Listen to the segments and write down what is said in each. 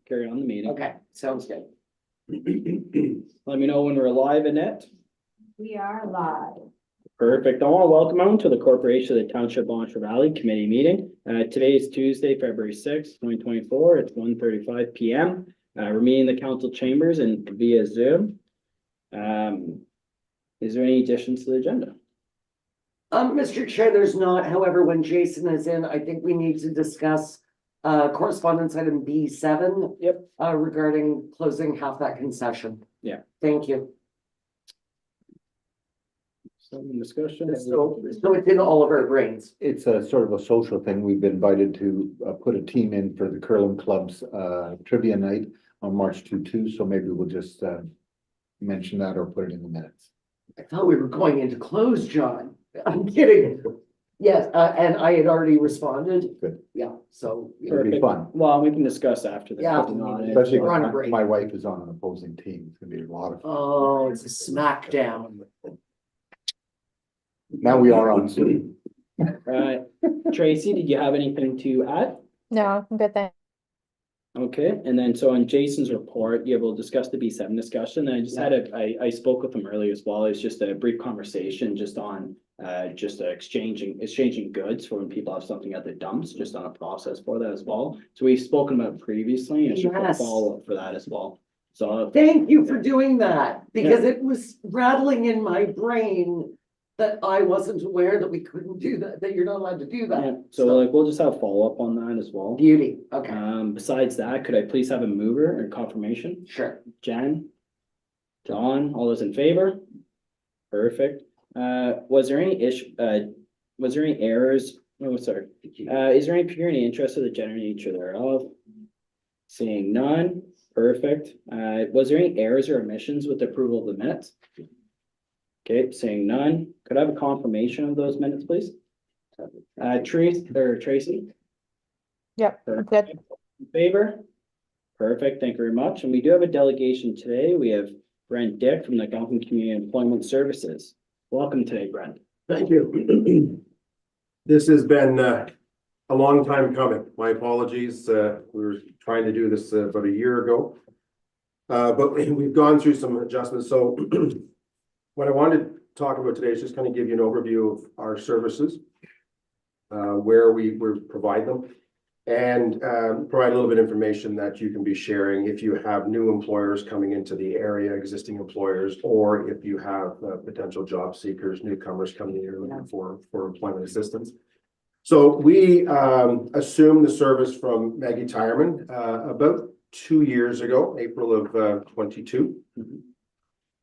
Carry on the meeting. Okay, sounds good. Let me know when we're live, Annette. We are live. Perfect. I want to welcome everyone to the Corporation of the Township Blanchard Valley Committee meeting. Today is Tuesday, February 6th, 2024. It's 1:35 p.m. We're meeting in the council chambers and via Zoom. Is there any additions to the agenda? Mr. Chair, there's not. However, when Jason is in, I think we need to discuss correspondence item B7. Yep. Regarding closing half that concession. Yeah. Thank you. Some discussion. So it's in all of our brains. It's a sort of a social thing. We've been invited to put a team in for the curling club's trivia night on March 2/2. So maybe we'll just mention that or put it in the minutes. I thought we were going into close, John. I'm kidding. Yes, and I had already responded. Good. Yeah, so. It'll be fun. Well, we can discuss after the. Yeah. Especially We're on a when break. my wife is on an opposing team. It's gonna be a lot of fun. Oh, it's a smackdown. Now we are on Zoom. Right. Tracy, did you have anything to add? No, I'm good then. Okay, and then so on Jason's report, yeah, we'll discuss the B7 discussion. I just had I spoke with him earlier as well. It's just a brief conversation just on exchanging goods for when people have something at the dumps, just on a process for that as well. So we've spoken about it previously and should Yes. follow up for that as well. So Thank you for doing that, because it was rattling in my brain that I wasn't aware that we couldn't do that, that you're not allowed to do yeah, that. so like we'll just have follow up on that as well. Beauty, okay, Besides that, could I please have a mover or confirmation? sure. Jen? John, all those in favor? Perfect. Was there any was there any errors? Oh, sorry. Is there any pecuniary interest of the general nature thereof? Seeing none, perfect. Was there any errors or omissions with the approval of the minutes? Okay, seeing none. Could I have a confirmation of those minutes, please? Tracy? Yep, I'm good. In favor? Perfect, thank you very much. And we do have a delegation today. We have Brent Dick from the Algonquin Community Employment Services. Welcome today, Brent. Thank you. This has been a long time coming. My apologies. We were trying to do this about a year ago. But we've gone through some adjustments. So what I wanted to talk about today is just kind of give you an overview of our services, where we provide them, and provide a little bit of information that you can be sharing if you have new employers coming into the area, existing employers, or if you have potential job seekers, newcomers coming in here looking for employment assistance. So we assumed the service from Maggie Tyerman about 2 years ago, April of 22,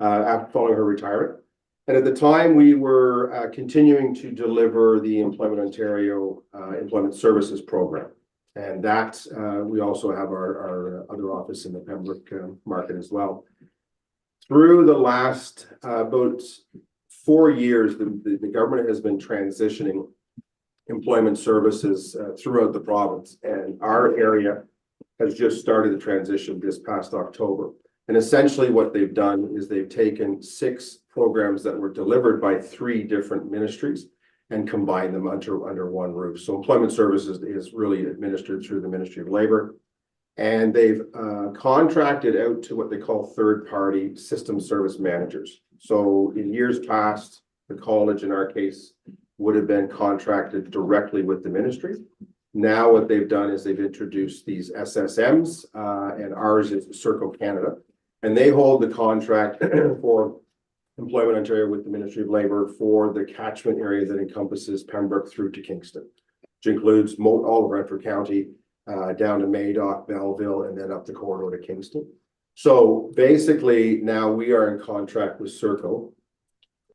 after following her retirement. And at the time, we were continuing to deliver the Employment Ontario Employment Services Program. And that we also have our other office in the Pembroke market as well. Through the last about 4 years, the government has been transitioning employment services throughout the province. And our area has just started the transition this past October. And essentially what they've done is they've taken 6 programs that were delivered by 3 different ministries and combine them under one roof. So employment services is really administered through the Ministry of Labor. And they've contracted out to what they call third-party system service managers. So in years past, the college in our case would have been contracted directly with the ministry. Now what they've done is they've introduced these SSMs, and ours is Circle Canada. And they hold the contract for Employment Ontario with the Ministry of Labor for the catchment area that encompasses Pembroke through to Kingston, which includes all of Renfrew County, down to Madoc, Belleville, and then up the corridor to Kingston. So basically now we are in contract with Circle,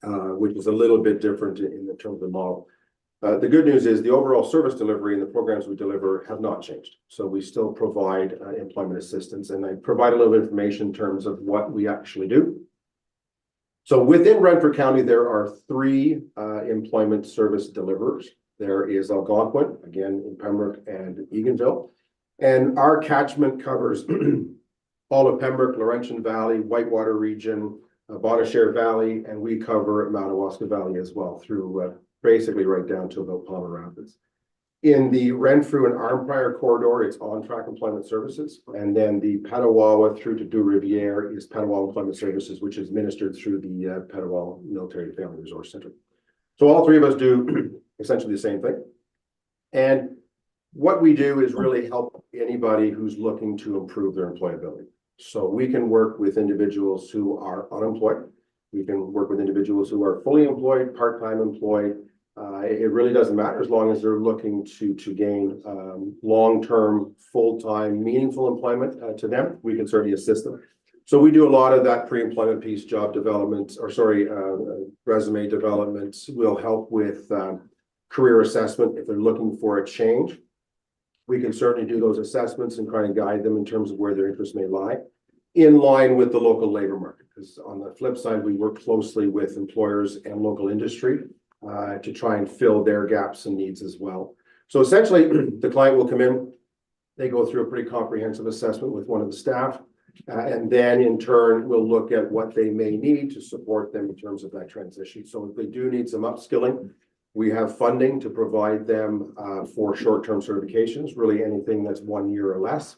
which is a little bit different in the terms of the model. The good news is the overall service delivery and the programs we deliver have not changed. So we still provide employment assistance, and I provide a little bit of information in terms of what we actually do. So within Renfrew County, there are 3 employment service deliverers. There is Algonquin, again in Pembroke and Eganville. And our catchment covers all of Pembroke, Laurentian Valley, Whitewater region, Bonnechere Valley, and we cover Madawaska Valley as well through basically right down to about Palmer Rapids. In the Renfrew and Arnprior corridor, it's on-track employment services. And then the Petawawa through to Deux Rivières is Petawawa Employment Services, which is administered through the Petawawa Military Family Resource Center. So all three of us do essentially the same thing. And what we do is really help anybody who's looking to improve their employability. So we can work with individuals who are unemployed. We can work with individuals who are fully employed, part-time employed. It really doesn't matter as long as they're looking to gain long-term, full-time, meaningful employment to them. We can certainly assist them. So we do a lot of that pre-employment piece, job development, resume development. We'll help with career assessment if they're looking for a change. We can certainly do those assessments and try and guide them in terms of where their interests may lie, in line with the local labor market. Because on the flip side, we work closely with employers and local industry to try and fill their gaps and needs as well. So essentially, the client will come in, they go through a pretty comprehensive assessment with one of the staff, and then in turn, we'll look at what they may need to support them in terms of that transition. So if they do need some upskilling, we have funding to provide them for short-term certifications, really anything that's 1 year or less.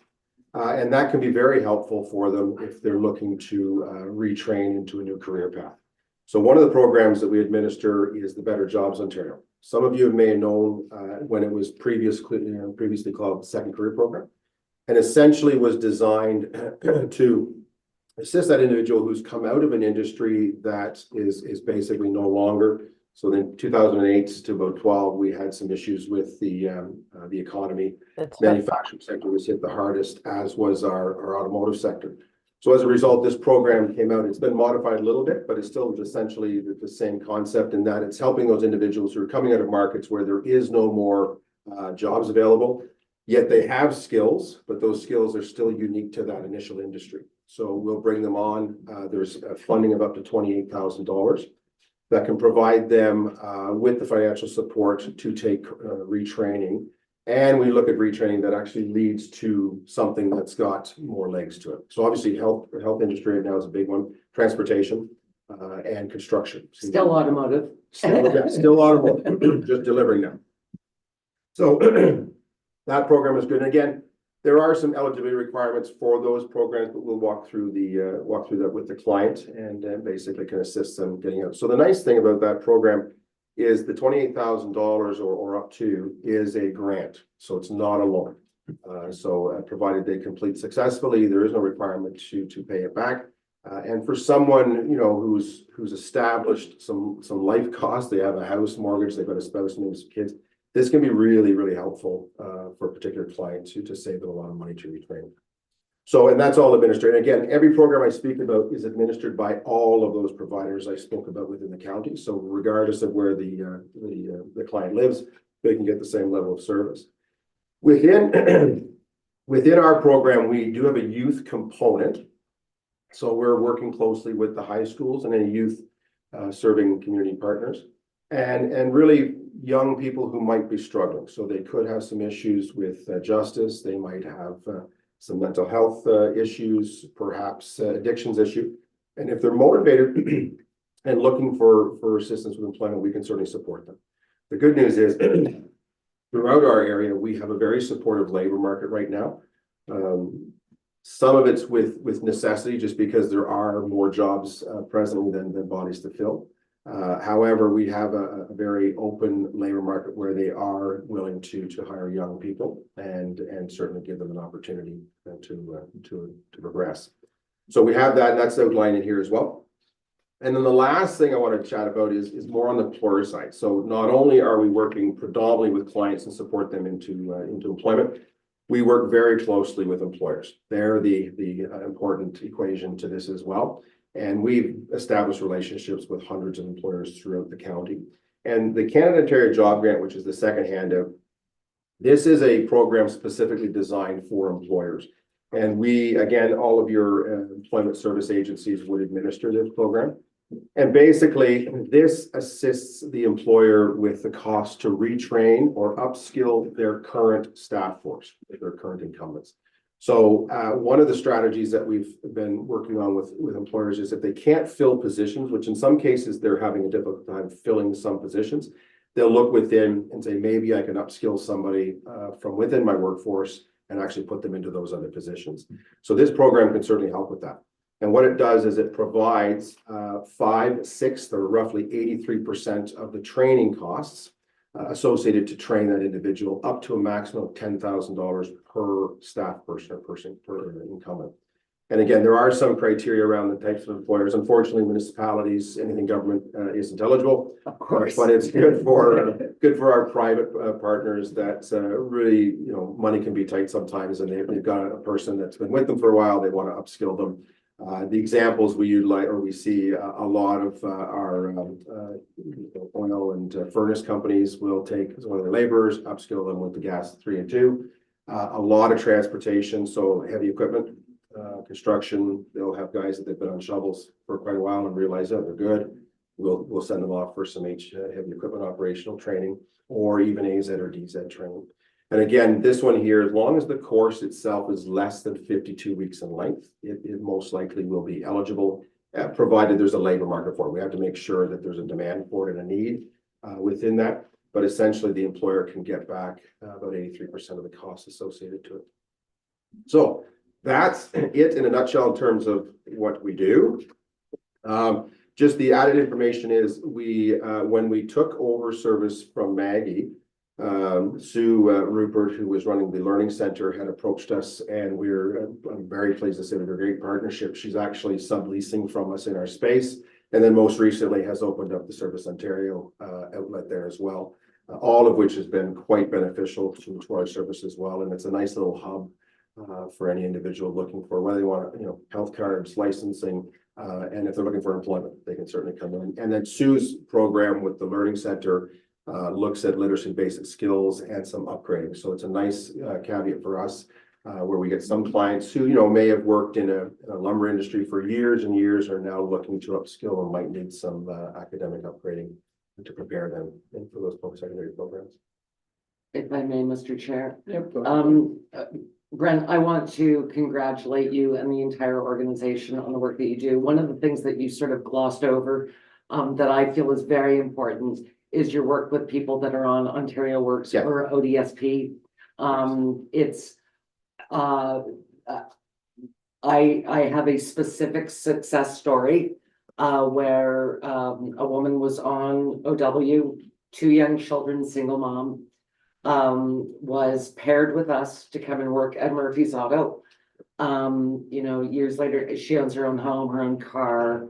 And that can be very helpful for them if they're looking to retrain into a new career path. So one of the programs that we administer is the Better Jobs Ontario. Some of you may have known when it was previously called the Second Career Program, and essentially was designed to assist that individual who's come out of an industry that is basically no longer. So then 2008 to about 12, we had some issues with the economy. Manufacturing sector was hit the hardest, as was our automotive sector. So as a result, this program came out. It's been modified a little bit, but it's still essentially the same concept in that it's helping those individuals who are coming out of markets where there is no more jobs available, yet they have skills, but those skills are still unique to that initial industry. So we'll bring them on. There's a funding of up to $28,000 that can provide them with the financial support to take retraining. And we look at retraining that actually leads to something that's got more legs to it. So obviously health industry right now is a big one, transportation and construction. Still automotive. Still automotive, just delivering now. So that program is good. And again, there are some eligibility requirements for those programs, but we'll walk through that with the client and basically can assist them getting out. So the nice thing about that program is the $28,000 or up to is a grant. So it's not a loan. So provided they complete successfully, there is no requirement to pay it back. And for someone, you know, who's established some life costs, they have a house mortgage, they've got a spouse and some kids, this can be really, really helpful for a particular client to save them a lot of money to retrain. So, and that's all administered. Again, every program I speak about is administered by all of those providers I spoke about within the county. So regardless of where the client lives, they can get the same level of service. Within our program, we do have a youth component. So we're working closely with the high schools and any youth serving community partners and really young people who might be struggling. So they could have some issues with justice. They might have some mental health issues, perhaps addictions issue. And if they're motivated and looking for assistance with employment, we can certainly support them. The good news is throughout our area, we have a very supportive labor market right now. Some of it's with necessity, just because there are more jobs presently than bodies to fill. However, we have a very open labor market where they are willing to hire young people and certainly give them an opportunity to progress. So we have that, and that's outlined in here as well. And then the last thing I want to chat about is more on the employer side. So not only are we working predominantly with clients and support them into employment, we work very closely with employers. They're the important equation to this as well. And we've established relationships with hundreds of employers throughout the county. And the Canada Ontario Job Grant, which is the second handout, this is a program specifically designed for employers. And we, again, all of your employment service agencies would administer this program. And basically, this assists the employer with the cost to retrain or upskill their current staff force, their current incumbents. So one of the strategies that we've been working on with employers is if they can't fill positions, which in some cases they're having a difficult time filling some positions, they'll look within and say, maybe I can upskill somebody from within my workforce and actually put them into those other positions. So this program can certainly help with that. And what it does is it provides 5/6 or roughly 83% of the training costs associated to train that individual up to a maximum of $10,000 per staff person or person per incumbent. And again, there are some criteria around the types of employers. Unfortunately, municipalities, anything government isn't eligible. Of course. But it's good for our private partners that really, you know, money can be tight sometimes, and they've got a person that's been with them for a while. They want to upskill them. The examples we utilize or we see a lot of our oil and furnace companies will take one of their laborers, upskill them with the gas 3 and 2. A lot of transportation, so heavy equipment, construction, they'll have guys that they've been on shovels for quite a while and realize that they're good. We'll send them off for some heavy equipment operational training or even AZ or DZ training. And again, this one here, as long as the course itself is less than 52 weeks in length, it most likely will be eligible, provided there's a labor market for it. We have to make sure that there's a demand for it and a need within that. But essentially, the employer can get back about 83% of the costs associated to it. So that's it in a nutshell in terms of what we do. Just the added information is when we took over service from Maggie, Sue Rupert, who was running the Learning Center, had approached us, and I'm very pleased to say we have a great partnership. She's actually subleasing from us in our space, and then most recently has opened up the Service Ontario outlet there as well, all of which has been quite beneficial to our service as well. And it's a nice little hub for any individual looking for whether they want, you know, health cards, licensing, and if they're looking for employment, they can certainly come in. And then Sue's program with the Learning Center looks at literacy basic skills and some upgrading. So it's a nice caveat for us where we get some clients who, you know, may have worked in a lumber industry for years and years, are now looking to upskill and might need some academic upgrading to prepare them for those post-secondary programs. If I may, Mr. Chair. Yep. Go ahead. Brent, I want to congratulate you and the entire organization on the work that you do. One of the things that you sort of glossed over that I feel is very important is your work with people that are on Ontario Works or ODSP. I have a specific success story where a woman was on OW, 2 young children, single mom, was paired with us to come and work at Murphy's Auto. You know, years later, she owns her own home, her own car.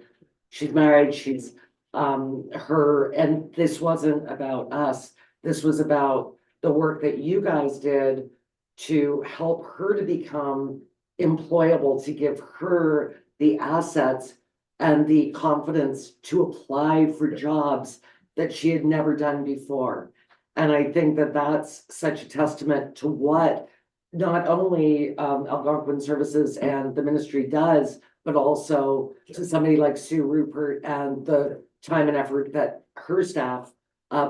She's married, she's and this wasn't about us. This was about the work that you guys did to help her to become employable, to give her the assets and the confidence to apply for jobs that she had never done before. And I think that that's such a testament to what not only Algonquin Services and the ministry does, but also to somebody like Sue Rupert and the time and effort that her staff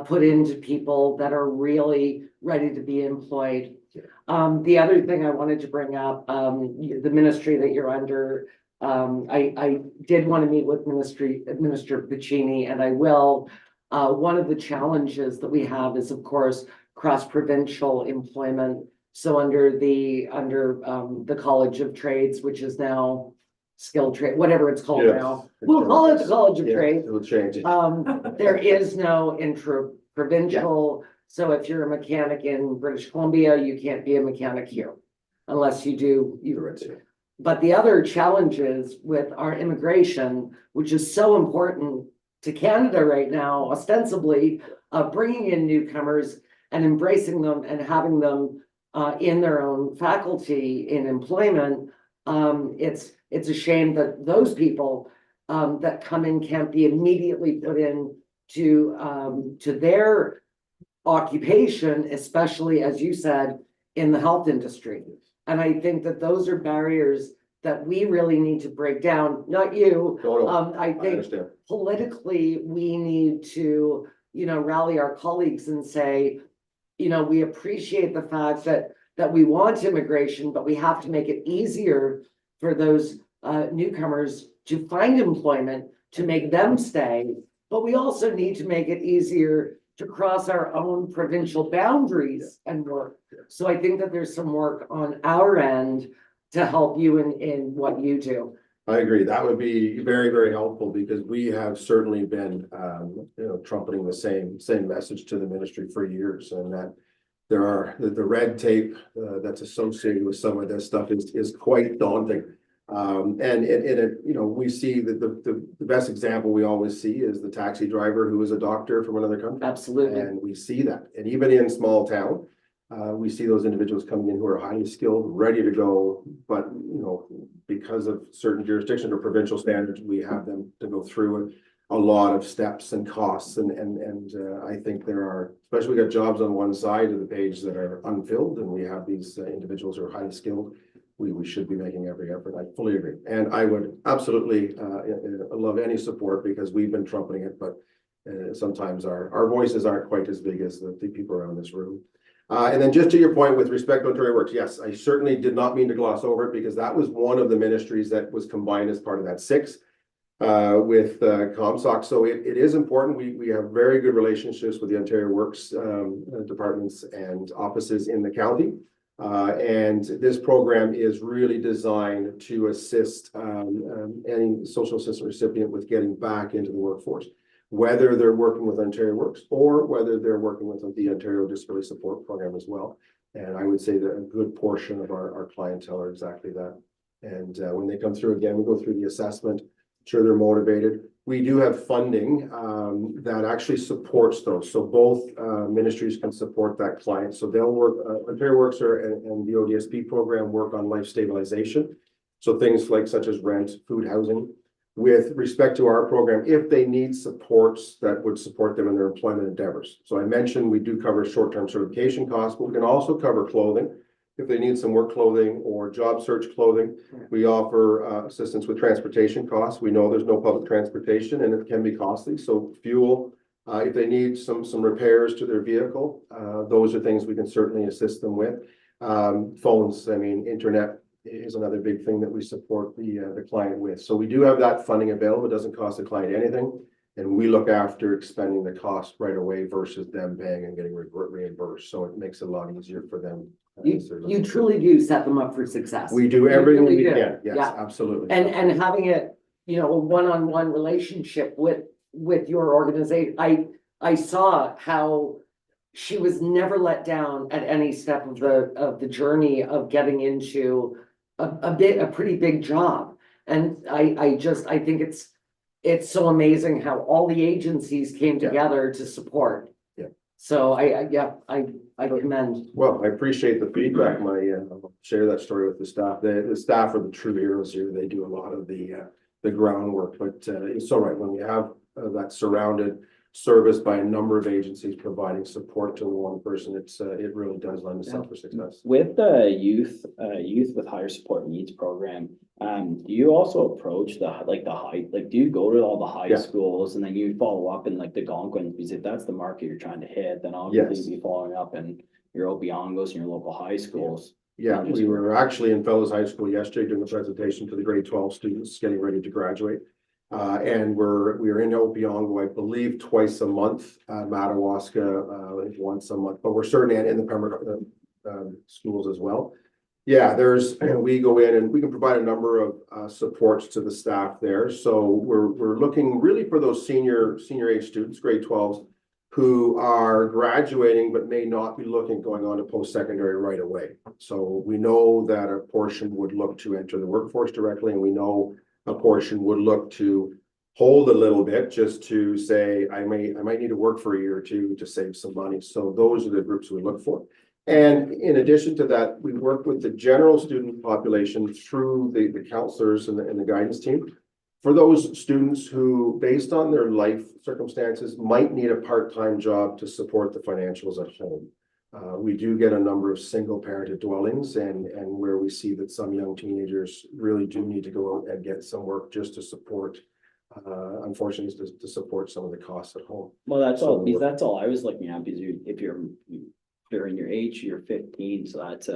put into people that are really ready to be employed. The other thing I wanted to bring up, the ministry that you're under, I did want to meet with Minister Piccini, and I will. One of the challenges that we have is, of course, cross-provincial employment. So under the College of Trades, which is now Skilled Trade, whatever it's called now, we'll call it the College of Trades. It will change. There is no intra-provincial. So if you're a mechanic in British Columbia, you can't be a mechanic here unless you do. But the other challenges with our immigration, which is so important to Canada right now, ostensibly bringing in newcomers and embracing them and having them in their own faculty in employment. It's a shame that those people that come in can't be immediately put in to their occupation, especially as you said, in the health industry. And I think that those are barriers that we really need to break down, not you. I think politically we need to, you know, rally our colleagues and say, you know, we appreciate the fact that we want immigration, but we have to make it easier for those newcomers to find employment, to make them stay. But we also need to make it easier to cross our own provincial boundaries and work. So I think that there's some work on our end to help you in what you do. I agree. That would be very, very helpful because we have certainly been, trumpeting the same message to the ministry for years, and that there are the red tape that's associated with some of this stuff is quite daunting. We see that the best example we always see is the taxi driver who is a doctor from another country. Absolutely. And we see that, and even in small town, we see those individuals coming in who are highly skilled, ready to go, but because of certain jurisdictions or provincial standards, we have them to go through a lot of steps and costs, and I think there are, especially we got jobs on one side of the page that are unfilled, and we have these individuals who are highly skilled. We should be making every effort. I fully agree, and I would absolutely love any support because we've been trumpeting it, but sometimes our voices aren't quite as big as the people around this room. And then just to your point with respect to Ontario Works, yes, I certainly did not mean to gloss over it because that was one of the ministries that was combined as part of that 6 with ComSoc. So it is important. We have very good relationships with the Ontario Works departments and offices in the county. And this program is really designed to assist any social assistance recipient with getting back into the workforce, whether they're working with Ontario Works or whether they're working with the Ontario Disability Support Program as well. And I would say that a good portion of our clientele are exactly that. And when they come through again, we go through the assessment, sure they're motivated. We do have funding that actually supports those. So both ministries can support that client. So they'll work, Ontario Works and the ODSP program work on life stabilization. So things like such as rent, food, housing. With respect to our program, if they need supports that would support them in their employment endeavors. So I mentioned we do cover short-term certification costs, but we can also cover clothing. If they need some work clothing or job search clothing, we offer assistance with transportation costs. We know there's no public transportation and it can be costly. So fuel, if they need some repairs to their vehicle, those are things we can certainly assist them with. Phones, I mean, internet is another big thing that we support the client with. So we do have that funding available. It doesn't cost the client anything. And we look after expending the cost right away versus them paying and getting reimbursed. So it makes it a lot easier for them. You truly do set them up for success. We do everything really we do. can. Yes, Yeah. absolutely. And having it, a one-on-one relationship with your organization. I saw how she was never let down at any step of the journey of getting into a pretty big job. And I think it's so amazing how all the agencies came together to support. Yeah. So I commend. Well, I appreciate the feedback. I'll share that story with the staff. The staff are the true heroes here. They do a lot of the groundwork, but it's so right when you have that surrounded service by a number of agencies providing support to one person, it really does lend itself for success. With the youth with higher support needs program, do you also approach do you go to all the high Yeah. schools and then you follow up in like the Algonquins? Because if that's the market you're trying to hit, then obviously Yes. you'll be following up in your Obiangos and your local high schools. Yeah, we were actually in Fellows High School yesterday doing a presentation to the grade 12 students getting ready to graduate. And we are in Opeongo, I believe, twice a month, Madawaska, once a month, but we're certainly in the Pembroke schools as well. Yeah, we go in and we can provide a number of supports to the staff there. So we're looking really for those senior age students, grade 12s, who are graduating but may not be going on to post-secondary right away. So we know that a portion would look to enter the workforce directly, and we know a portion would look to hold a little bit just to say, I might need to work for a year or two to save some money. So those are the groups we look for. And in addition to that, we work with the general student population through the counselors and the guidance team for those students who, based on their life circumstances, might need a part-time job to support the financials at home. We do get a number of single-parented dwellings and where we see that some young teenagers really do need to go out and get some work just to support, unfortunately, to support some of the costs at home. Well, that's all I was looking at, because if you're during your age, you're 15, so that's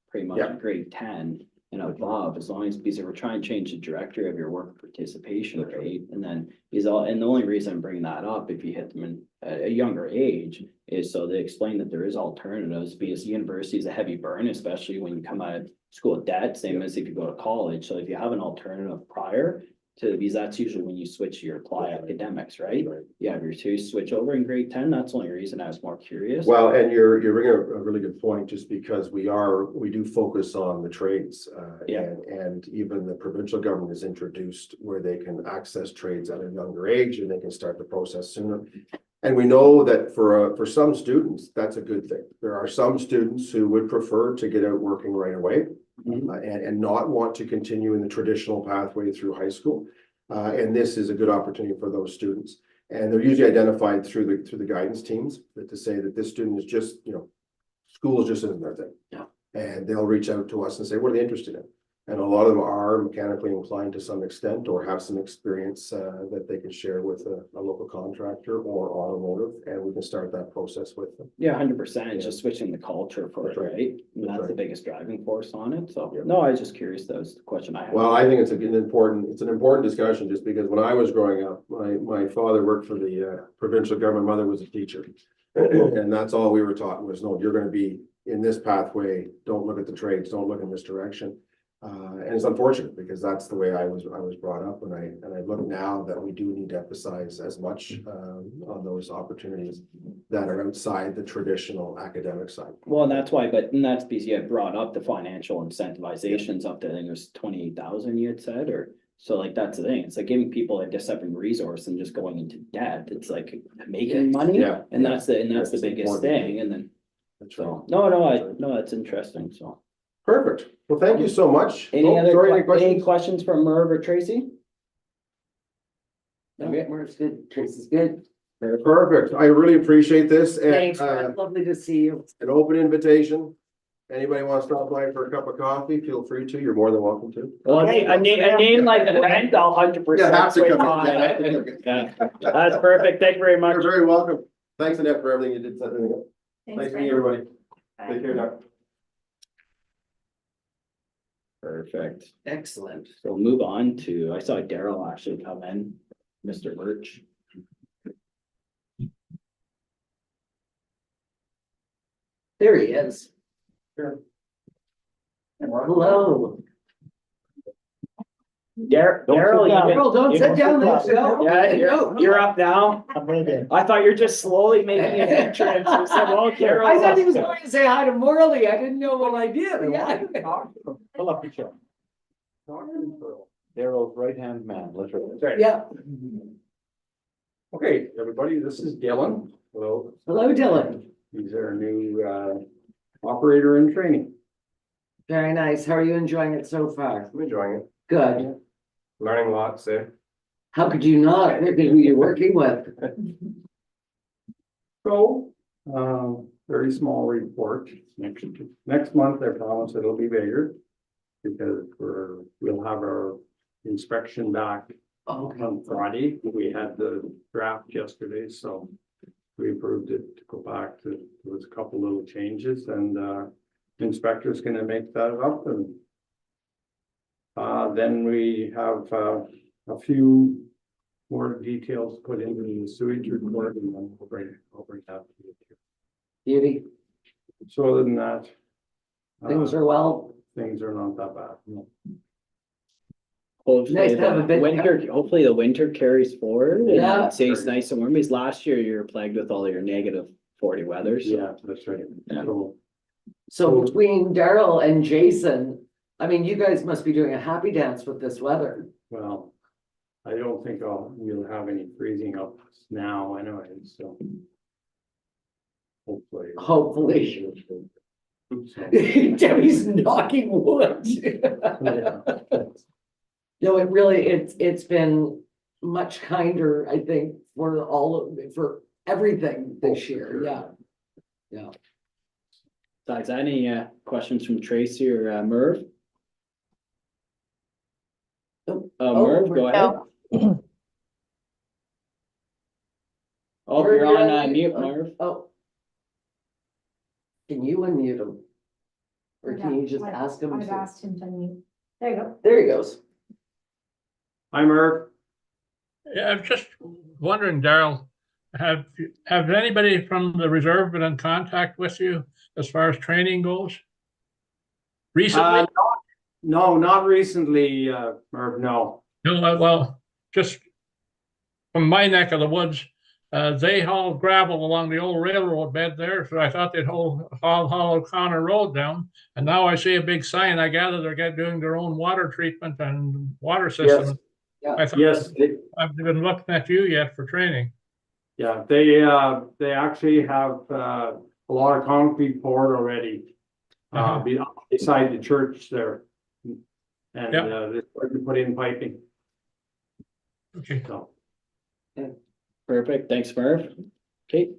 pretty much Yeah. grade 10. and above, as long as, because we're trying to change the directory of your work participation rate, and then is all, and the only reason I'm bringing that up, if you hit them in a younger age, is so they explain that there is alternatives, because university is a heavy burn, especially when you come out of school with debt, same as if you go to college, so if you have an alternative prior to, because that's usually when you switch to your apply academics, right? You have your two switch over in grade 10, that's the only reason I was more curious. Well, and you're bringing a really good point, just because we do focus on the trades. Yeah. And even the provincial government has introduced where they can access trades at a younger age and they can start the process sooner. And we know that for some students, that's a good thing. There are some students who would prefer to get out working right away. And not want to continue in the traditional pathway through high school. And this is a good opportunity for those students. And they're usually identified through the guidance teams, that to say that this student is just, school just isn't their thing. Yeah. And they'll reach out to us and say, what are they interested in? And a lot of them are mechanically inclined to some extent, or have some experience that they can share with a local contractor or automotive, and we can start that process with them. Yeah, 100%, it's Yeah. just switching the culture for it, That's right. right? And That's that's the right. biggest driving force on it, so, Yeah. no, I was just curious, that was the question I had. Well, I think it's an important discussion, just because when I was growing up, my father worked for the provincial government, mother was a teacher. And that's all we were taught was, no, you're gonna be in this pathway, don't look at the trades, don't look in this direction. And it's unfortunate, because that's the way I was brought up, and I look now that we do need to emphasize as much on those opportunities that are outside the traditional academic side. Well, and that's why, and that's because you had brought up the financial incentivizations up to, I think it was 28,000 you had said, or, so like, that's the thing, it's like giving people a separate resource and just going into debt, it's like making money. Yeah, And yeah. that's the That's biggest important. thing, and then, That's right. so, no, that's interesting, so. Perfect. Well, thank you so much. Any Oh, other, sorry, any any questions? questions from Merv or Tracy? Okay, Mark's good, Tracy's good. Perfect. I really appreciate this, and Thanks, Mark. Lovely to see you. an open invitation. Anybody wants to stop by for a cup of coffee, feel free to. You're more than welcome to. Well, Okay. a name like Brent, I'll 100%. Yeah, have to swing come in. by. Yeah, have to come in. Yeah, that's perfect, thank you very much. You're very welcome. Thanks, Annette, for everything you did. Nice meeting everybody. Take care now. Perfect. Excellent. So we'll move on to, I saw Daryl actually come in, Mr. Birch. There he is. Sure. Hello. Daryl, Carol, don't sit down, let's go. Yeah, you're up now. I thought you're just slowly making an entrance. You said, well, Carol. I thought he was going to say hi to Morley. I didn't know what I did. Yeah. Pull up your chair. Daryl's right-hand man, literally. Yeah. Okay, everybody, this is Dylan. Hello, Hello, Dylan. he's our new operator in training. Very nice. How are you enjoying it so far? I'm enjoying it. Good. Learning lots there. How could you not? Look at who you're working with. So, very small report. Next month, I promise it'll be bigger. Because we'll have our inspection back Okay. on Friday. We had the draft yesterday, so we approved it to go back to, there was a couple little changes, and the inspector's gonna make that up, and then we have a few more details put into the sewage report, and then I'll bring that to you. Beauty. So other than that, Things are well. things are not that bad. No. Hopefully Nice to have a the bit- hopefully the winter carries forward and Yeah. it stays nice and warm, because last year you were plagued with all your -40 weather, so. Yeah, that's right. Yeah. So, So between Daryl and Jason, I mean, you guys must be doing a happy dance with this weather. well, I don't think we'll have any freezing up now anyway, so. Hopefully. Hopefully. So, Debbie's knocking wood. yeah. No, it really, it's been much kinder, I think, for everything this year, yeah. So is that any questions from Tracy or Merv? Oh, Merv, go ahead. No. Oh, Merv, you're on you're on mute, mute. Merv. Oh. Can you unmute him? Or can you just I've- ask him I've to? asked him to meet. There you go. There he goes. Hi, Merv. Yeah, I'm just wondering, Daryl, have anybody from the reserve been in contact with you as far as training goes? Recently? No, not recently, Merv, no. No, well, just from my neck of the woods, they haul gravel along the old railroad bed there, so I thought they'd haul O'Connor Road down. And now I see a big sign. I gather they're doing their own water treatment and water system. I thought, Yes, I've been looking at you yet for training. yeah, they actually have, a lot of concrete poured already. Uh-huh. Beside the church there. And, Yeah. they're starting to put in piping, Okay. so. Perfect, thanks, Merv. Okay.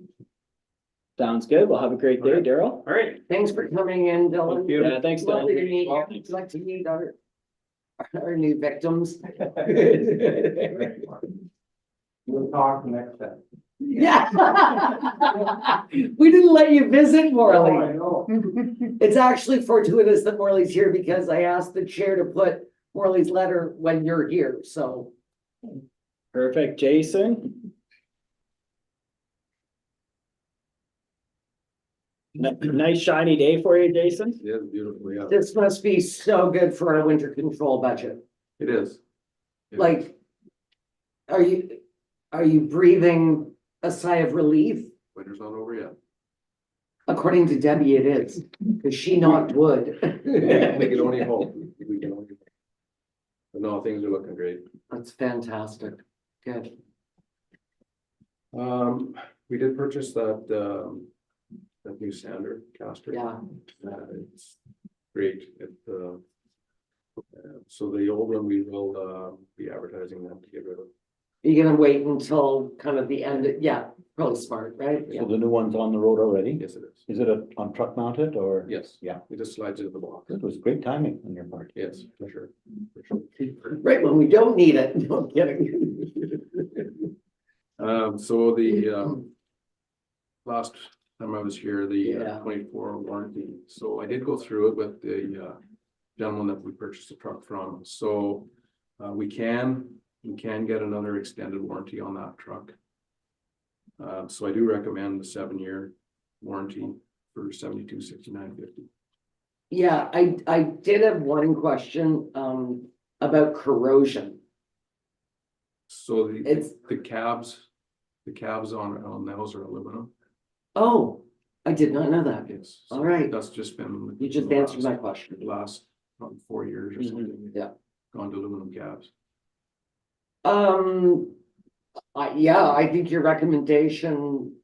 Sounds good, well, have a great day, Okay. Daryl. All right. Thanks for coming in, Dylan. Thank you. Yeah, thanks, Lovely to meet you. Dylan. Would you like to meet our new victims? We'll talk next time. Yeah. We didn't let you visit Morley. know. It's actually fortuitous that Morley's here because I asked the chair to put Morley's letter when you're here, so. Perfect, Jason. Nice shiny day for you, Jason. Yeah, beautiful, yeah, This must be so good for our winter control budget. it is. Like, are you breathing a sigh of relief? Winter's not over yet. According to Debbie, it is, because she knocked wood. We can only hope, we can only. Hope. But no, things are looking great. That's fantastic. Good. We did purchase that new sander caster. Yeah. It's great, so the old one, we will, be advertising that to get rid of. You're gonna wait until kind of the end, yeah, probably smart, right? Yeah. So the new one's on the road already? Yes, it is. Is it on truck mounted or? Yes. Yeah. It just slides into the box. It was great timing on your part. Yes, for sure, for sure. Right when we don't need it. No I'm kidding. So the last time I was here, the Yeah. 24 warranty, so I did go through it with the gentleman that we purchased the truck from, so we can get another extended warranty on that truck. So I do recommend the 7-year warranty for $72.69.50. Yeah, I did have one question, about corrosion. So It's- the cabs on those are aluminum. Oh, I did not know that. Yes. All right. That's just been. You just answered my question. The last probably 4 years or Mhm. something. Yeah. Gone to aluminum cabs. Yeah, I think your recommendation,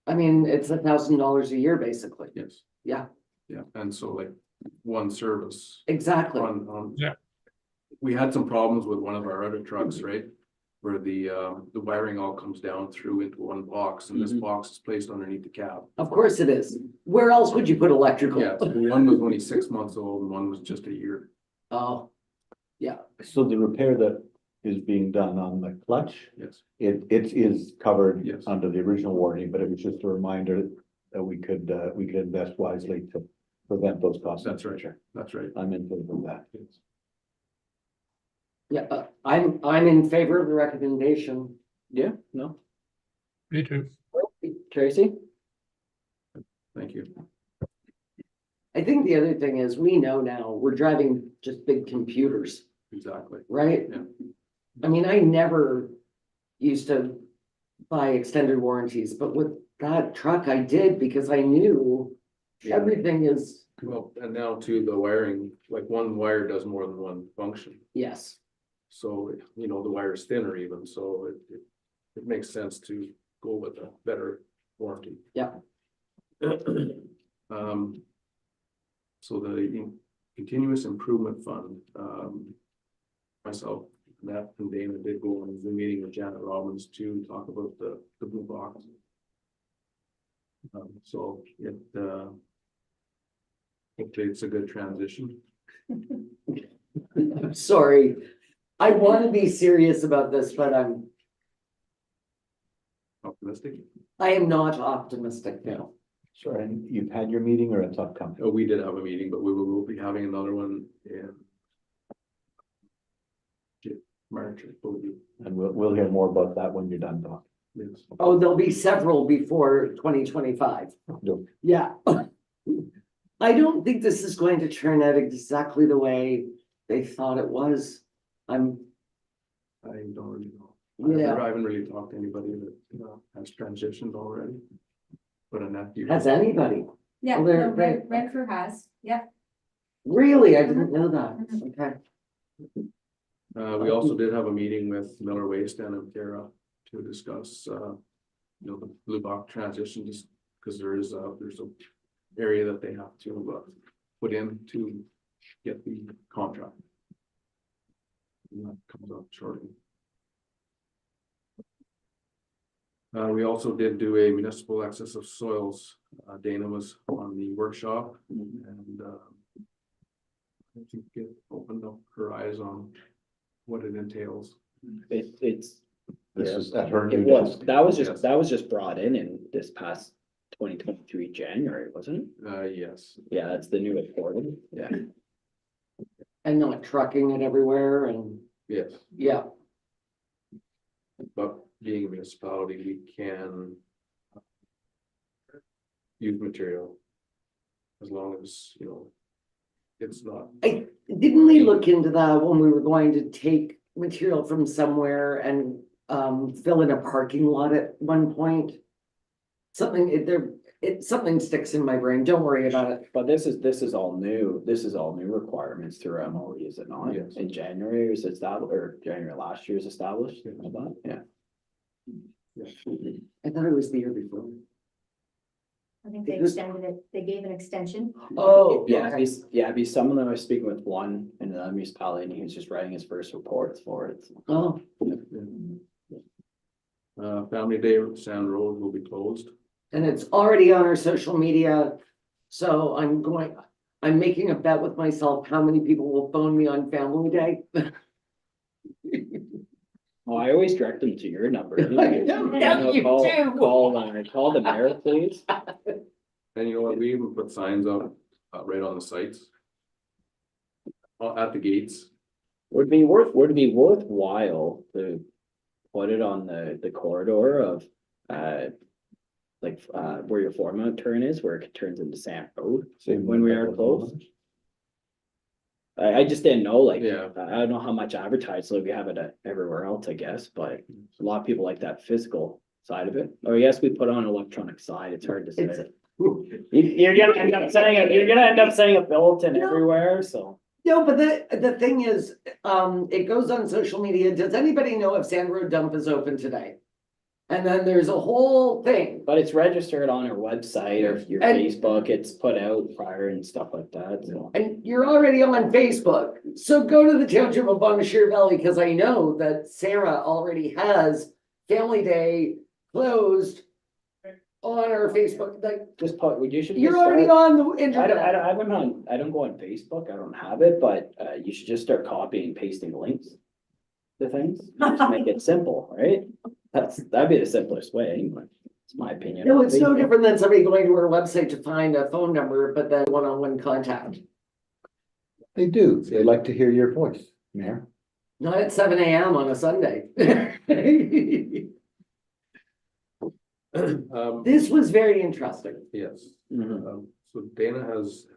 I mean, it's $1,000 a year, basically. Yes. Yeah, Yeah, and so like one service exactly. on. Yeah. We had some problems with one of our other trucks, right? Where the wiring all comes down through into one box and this Mhm. box is placed underneath the cab. Of course it is. Where else would you put electrical? Yeah, so one was only 6 months old and one was just a year. Oh, So the repair that is being done on the clutch, Yes, it is covered Yes. under the original warranty, but it was just a reminder that we could invest wisely to prevent those costs. in the That's right. future. that's right. I'm in favor of that. yeah, I'm in favor of the recommendation. Yeah, no, Me too. Tracy? Thank you. I think the other thing is, we know now, we're driving just big computers, Exactly. right? Yeah. I mean, I never used to buy extended warranties, but with that truck I did because I knew everything is, Well, and now too, the wiring, like one wire does more than one function. yes. So, you know, the wire is thinner even, so it makes sense to go with a better warranty. Yeah. So the continuous improvement fund, myself, Matt and Dana did go on a Zoom meeting with Janet Robbins to talk about the blue box. So hopefully it's a good transition. I'm sorry. I want to be serious about this, but Optimistic. I am not optimistic now. Sure, and you've had your meeting or it's upcoming? We did have a meeting, but we will be having another one in March, I believe. And we'll hear more about that when you're done, Don. Yes. Oh, there'll be several before 2025. No. Yeah. I don't think this is going to turn out exactly the way they thought it was. I don't really know. Yeah. I haven't really talked to anybody that has transitioned already. But a nephew. Has anybody? Yeah, Well, they're- no, Renfrew has, yeah. Really? I didn't know that. Okay. We also did have a meeting with Miller Waste and Emterra to discuss, the Blue Box transition, just because there's a area that they have to, put in to get the contract. And that comes up shortly. We also did do a municipal excess of soils. Dana was on the workshop and, I think it opened up her eyes on what it entails. It's, This Yeah. is at her it new was, desk. Yes. that was just brought in this past 2023 January, wasn't it? Yes. Yeah, that's the new reporting, yeah. And not trucking it everywhere and, Yes, yeah. but being a municipality, we can use material as long as, it's not. Didn't we look into that when we were going to take material from somewhere and fill in a parking lot at one point? Something sticks in my brain. Don't worry about it. But this is all new requirements through MOE, is it not? Yes. In January is established, or January last year is established, I thought, yeah. I thought it was the year before. I think they extended it, they gave an extension. Oh, Yeah, okay. be some of them. I was speaking with one in another municipality and he was just writing his first reports for it. Oh, Family Day Sand Road will be closed. and it's already on our social media. So I'm making a bet with myself, how many people will phone me on Family Day? Oh, I always direct them to your number. Yeah, you do. Call the mayor, please. And you know what, we even put signs up, right on the sites. At the gates. Would be worthwhile to put it on the corridor of, where your four mount turn is, where it turns into Sand Road. Same When we with are that closed. one. I just didn't know, Yeah. I don't know how much advertised, so we have it everywhere else, I guess, but a lot of people like that physical side of it. Or yes, we put on electronic side, it's hard to say. It's- You're gonna end up sending a bulletin everywhere, so. No, but the thing is, it goes on social media. Does anybody know if Sand Road Dump is open today? And then there's a whole thing. But it's registered on our website or your And- Facebook, it's put out prior and stuff like that, so. And you're already on Facebook, so go to the Township of Bonashir Valley, because I know that Sarah already has Family Day closed on our Facebook, like, Just put, you should. you're just already start- on the I internet. I don't go on Facebook, I don't have it, but you should just start copying and pasting links to things, just make it simple, right? That'd be the simplest way, anyway, it's my opinion. No, it's no Facebook. different than somebody going to our website to find a phone number, but then one-on-one contact. They do. They like to hear your voice, Mayor. Not at 7 AM on a Sunday. This was very interesting. Yes. Mhm. So Dana has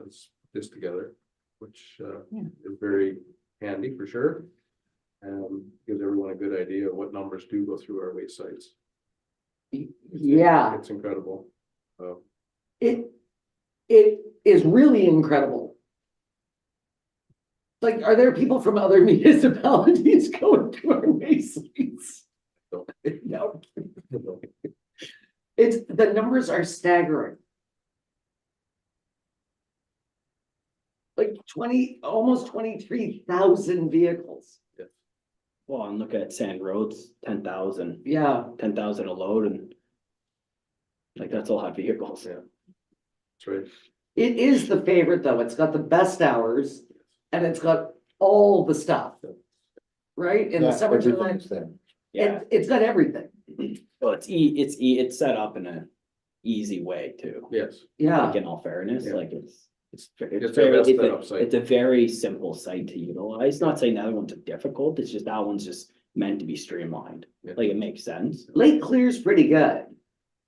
this together, which, is very handy for sure. Gives everyone a good idea of what numbers do go through our waste sites. Yeah, It's incredible. it is really incredible. Like, are there people from other municipalities going to our waste sites? No, the numbers are staggering. Like almost 23,000 vehicles. Well, and look at Sand Roads, 10,000 Yeah, a load and. Like, that's a lot of vehicles. Yeah. That's right. it is the favorite though. It's got the best hours and it's got all the stuff. Right? In the Yeah, summertime, everything's there. Yeah, it's got everything. well, it's set up in a easy way too. Yes, Yeah, Like in all fairness, Yeah. like it's it's very, their best it's setup site. it's a very simple site to utilize. Not saying the other ones are difficult, it's just that one's just meant to be streamlined. Yeah. Like it makes sense. Lake Clear's pretty good.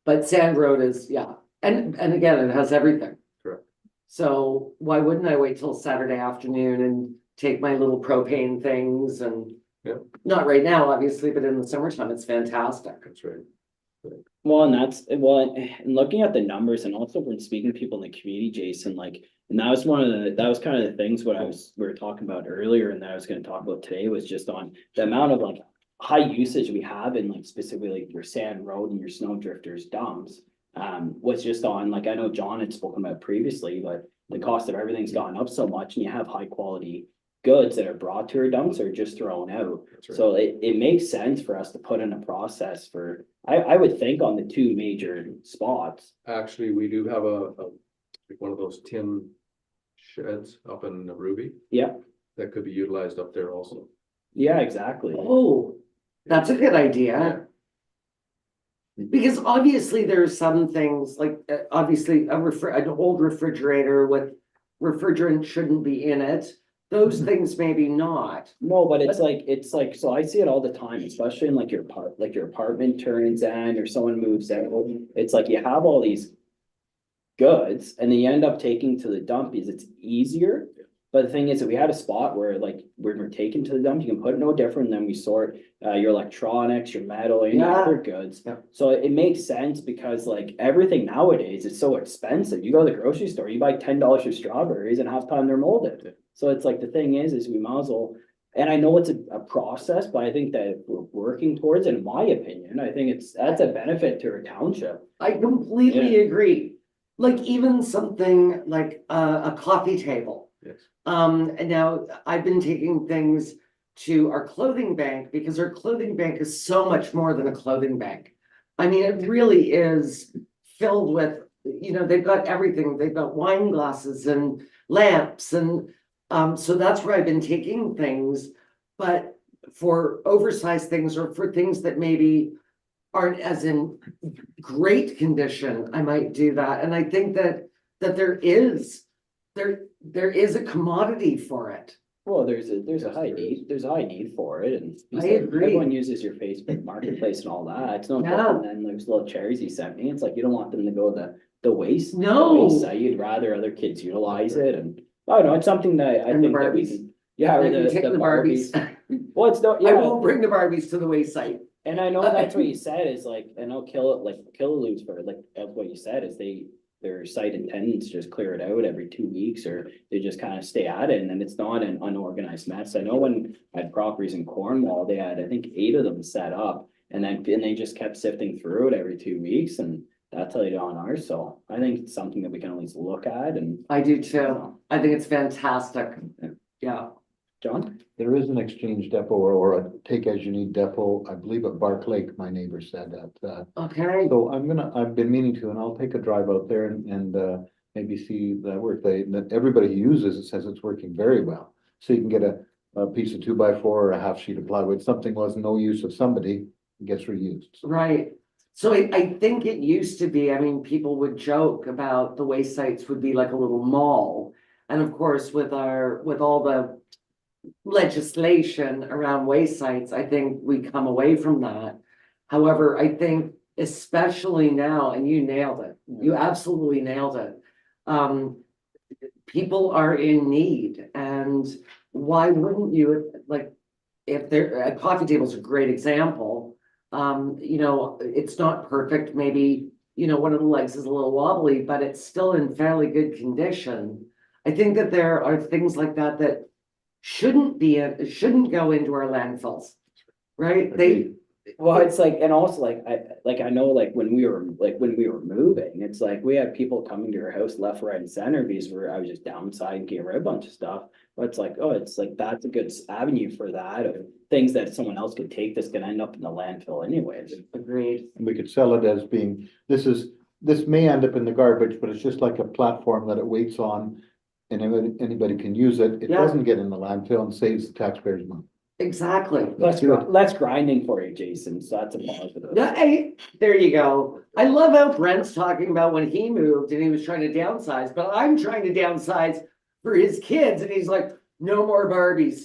But Sand Road is, yeah, and again, it has everything. Correct. So why wouldn't I wait till Saturday afternoon and take my little propane things and. Yeah. Not right now, obviously, but in the summertime, it's fantastic. That's right. Well, and and looking at the numbers and also from speaking to people in the community, Jason, like, and that was that was kind of the things we were talking about earlier and that I was gonna talk about today was just on the amount of like high usage we have in like specifically like your sand road and your snow drifters dumps. Was just on, like, I know John had spoken about previously, but the cost of everything's gone up so much and you have high quality goods that are brought to our dumps or just thrown out. That's right. So it makes sense for us to put in a process for, I would think on the two major spots. Actually, we do have like one of those tin sheds up in Ruby Yeah, that could be utilized up there also. yeah, exactly. Oh, that's a good idea. Because obviously there are some things like, obviously an old refrigerator with refrigerant shouldn't be in it. Those things maybe not. No, but it's like, so I see it all the time, especially in like your apartment turns in or someone moves out. It's like you have all these goods and then you end up taking to the dump because it's easier. But the thing is that we had a spot where like when we're taken to the dump, you can put it no different than we sort your electronics, your metal, any Yeah. other goods. Yeah. So it makes sense because like everything nowadays is so expensive. You go to the grocery store, you buy $10 for strawberries and half time they're molded. So it's like the thing is we might as well, and I know it's a process, but I think that we're working towards it, in my opinion. I think that's a benefit to our township. I completely agree. Like even something like a coffee table. Yes. And now I've been taking things to our clothing bank because our clothing bank is so much more than a clothing bank. I mean, it really is filled with, they've got everything. They've got wine glasses and lamps and so that's where I've been taking things, but for oversized things or for things that maybe aren't as in great condition, I might do that. And I think that there is a commodity for it. Well, there's a high need for it, and I agree. everyone uses your Facebook Marketplace and all that. It's no Yeah. different than those little cherries he sent me. It's like you don't want them to go the waste. No. the waste site. You'd rather other kids utilize it, and I don't know, it's something that I And the think that we Barbies. can. Yeah, or I can the take the Barbies. Well, it's no, I yeah, won't bring the Barbies to the wayside. and I know that's what you said is like, I know Killaloo's for like, that's what you said is their site intends to just clear it out every 2 weeks or they just kind of stay at it and then it's not an unorganized mess. I know when I had properties in Cornwall, they had, I think 8 of them set up and they just kept sifting through it every 2 weeks and that's how they do on ours. So I think it's something that we can at least look at and. I do too. I think it's fantastic. Yeah. John? There is an exchange depot or a take as you need depot, I believe at Bark Lake, my neighbor said that. Okay. So I've been meaning to, and I'll take a drive out there and maybe see that work. That everybody who uses it says it's working very well. So you can get a piece of 2x4 or a half sheet of plywood, something was no use of somebody, it gets reused. Right. So I think it used to be, I mean, people would joke about the waste sites would be like a little mall. And of course, with all the legislation around waste sites, I think we come away from that. However, I think especially now, and you nailed it, you absolutely nailed it. People are in need and why wouldn't you, like, if a coffee table is a great example. It's not perfect, maybe, one of the legs is a little wobbly, but it's still in fairly good condition. I think that there are things like that shouldn't go into our landfills, right? Well, it's like, and also I know like when we were moving, it's like we had people coming to our house left, right and center because I was just downside and getting rid of a bunch of stuff. But it's like, that's a good avenue for that of things that someone else could take that's gonna end up in the landfill anyways. Agreed. And we could sell it as being, this may end up in the garbage, but it's just like a platform that it waits on. And anybody can use it. It Yeah. doesn't get in the landfill and saves the taxpayers money. exactly. Less grinding for you, Jason, so that's a positive. Yeah, hey, there you go. I love how Brent's talking about when he moved and he was trying to downsize, but I'm trying to downsize for his kids and he's like, no more Barbies.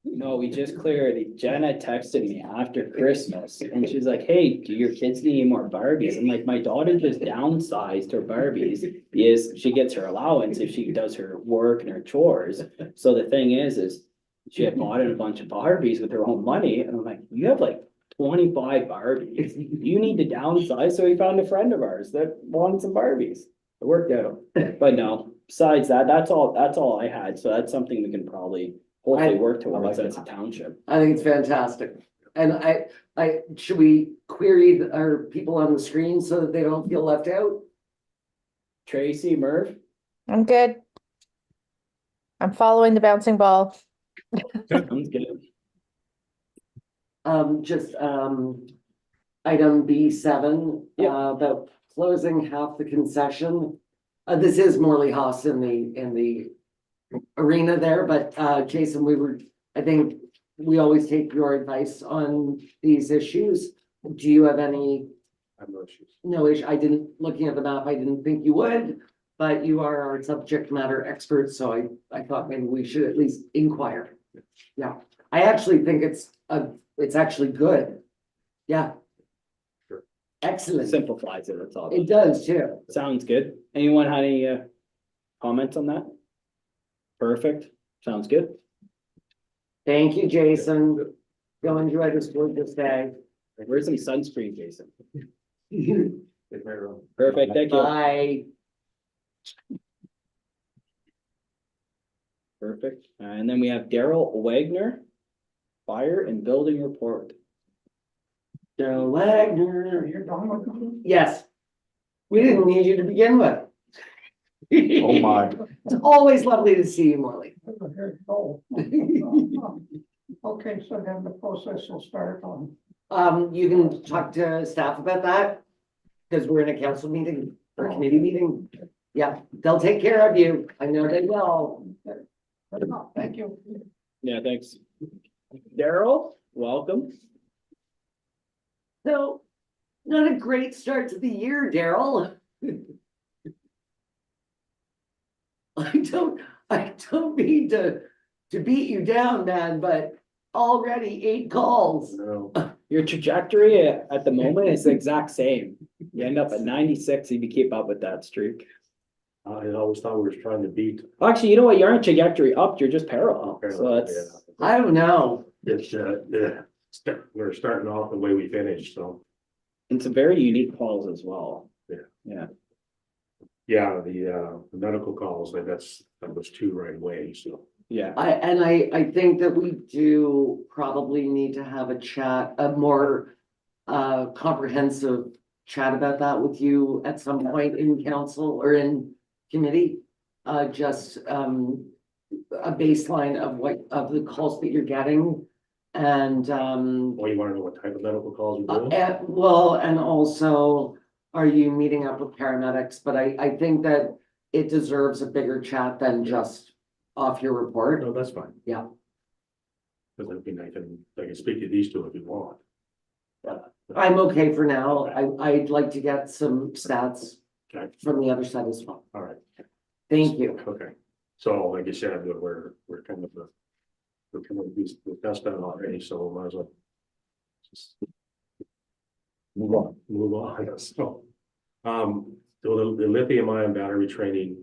No, we just cleared, Jenna texted me after Christmas and she's like, hey, do your kids need any more Barbies? I'm like, my daughter just downsized her Barbies. Is she gets her allowance if she does her work and her chores. So the thing is she had bought in a bunch of Barbies with her own money and I'm like, you have like 25 Barbies. You need to downsize. So we found a friend of ours that wanted some Barbies. It worked out. But no, besides that, that's all I had. So that's something we can probably hopefully work towards as a township. I think it's fantastic. And should we query our people on the screen so that they don't feel left out? Tracy, Murph, I'm good. I'm following the bouncing ball. sounds good. Item B7, Yep. about closing half the concession. This is Morley Haas in the arena there, but Jason, I think we always take your advice on these issues. Do you have any? I have no issues. No issue. Looking at the map, I didn't think you would, but you are our subject matter expert, so I thought maybe we should at least inquire. Yeah, I actually think it's actually good. Yeah. Sure. Excellent. Simplifies it, that's all. It does too. Sounds good. Anyone had any comments on that? Perfect, sounds good. Thank you, Jason. Go enjoy this gorgeous day. Where's some sunscreen, Jason? It's very wrong. Perfect, thank you. Bye. Perfect. And then we have Daryl Wagner, fire and building report. Daryl Wagner. You're done with them? Yes. We didn't need you to begin with. Oh, my. It's always lovely to see you, Morley. Here you go. Okay, so then the process will start on. You can talk to staff about that, because we're in a council meeting or a committee meeting. Yeah, they'll take care of you. I know they will. Thank you. Yeah, thanks. Daryl, welcome. So, not a great start to the year, Daryl. I don't mean to beat you down, man, but already 8 calls. No, Your trajectory at the moment is the exact same. You end up at 96 if you keep up with that streak. I always thought we were trying to beat. Actually, you know what? You're on trajectory up, you're just parallel. So that's, I don't know. It's, we're starting off the way we finished, so. it's a very unique calls as well. Yeah, the medical calls, that was 2 right away, so. Yeah, I think that we do probably need to have a more comprehensive chat about that with you at some point in council or in committee. Just a baseline of the calls that you're getting and Well, you wanna know what type of medical calls we're doing? and also, are you meeting up with paramedics? But I think that it deserves a bigger chat than just off your report. No, that's fine. Yeah. Cause I can speak to these 2 if you want. I'm okay for now. I'd like to get some stats Okay, from the other side as well. all right, Thank you. okay. So like you said, we're kind of we've discussed that already, so might as well just move on, I guess. So, so the lithium ion battery training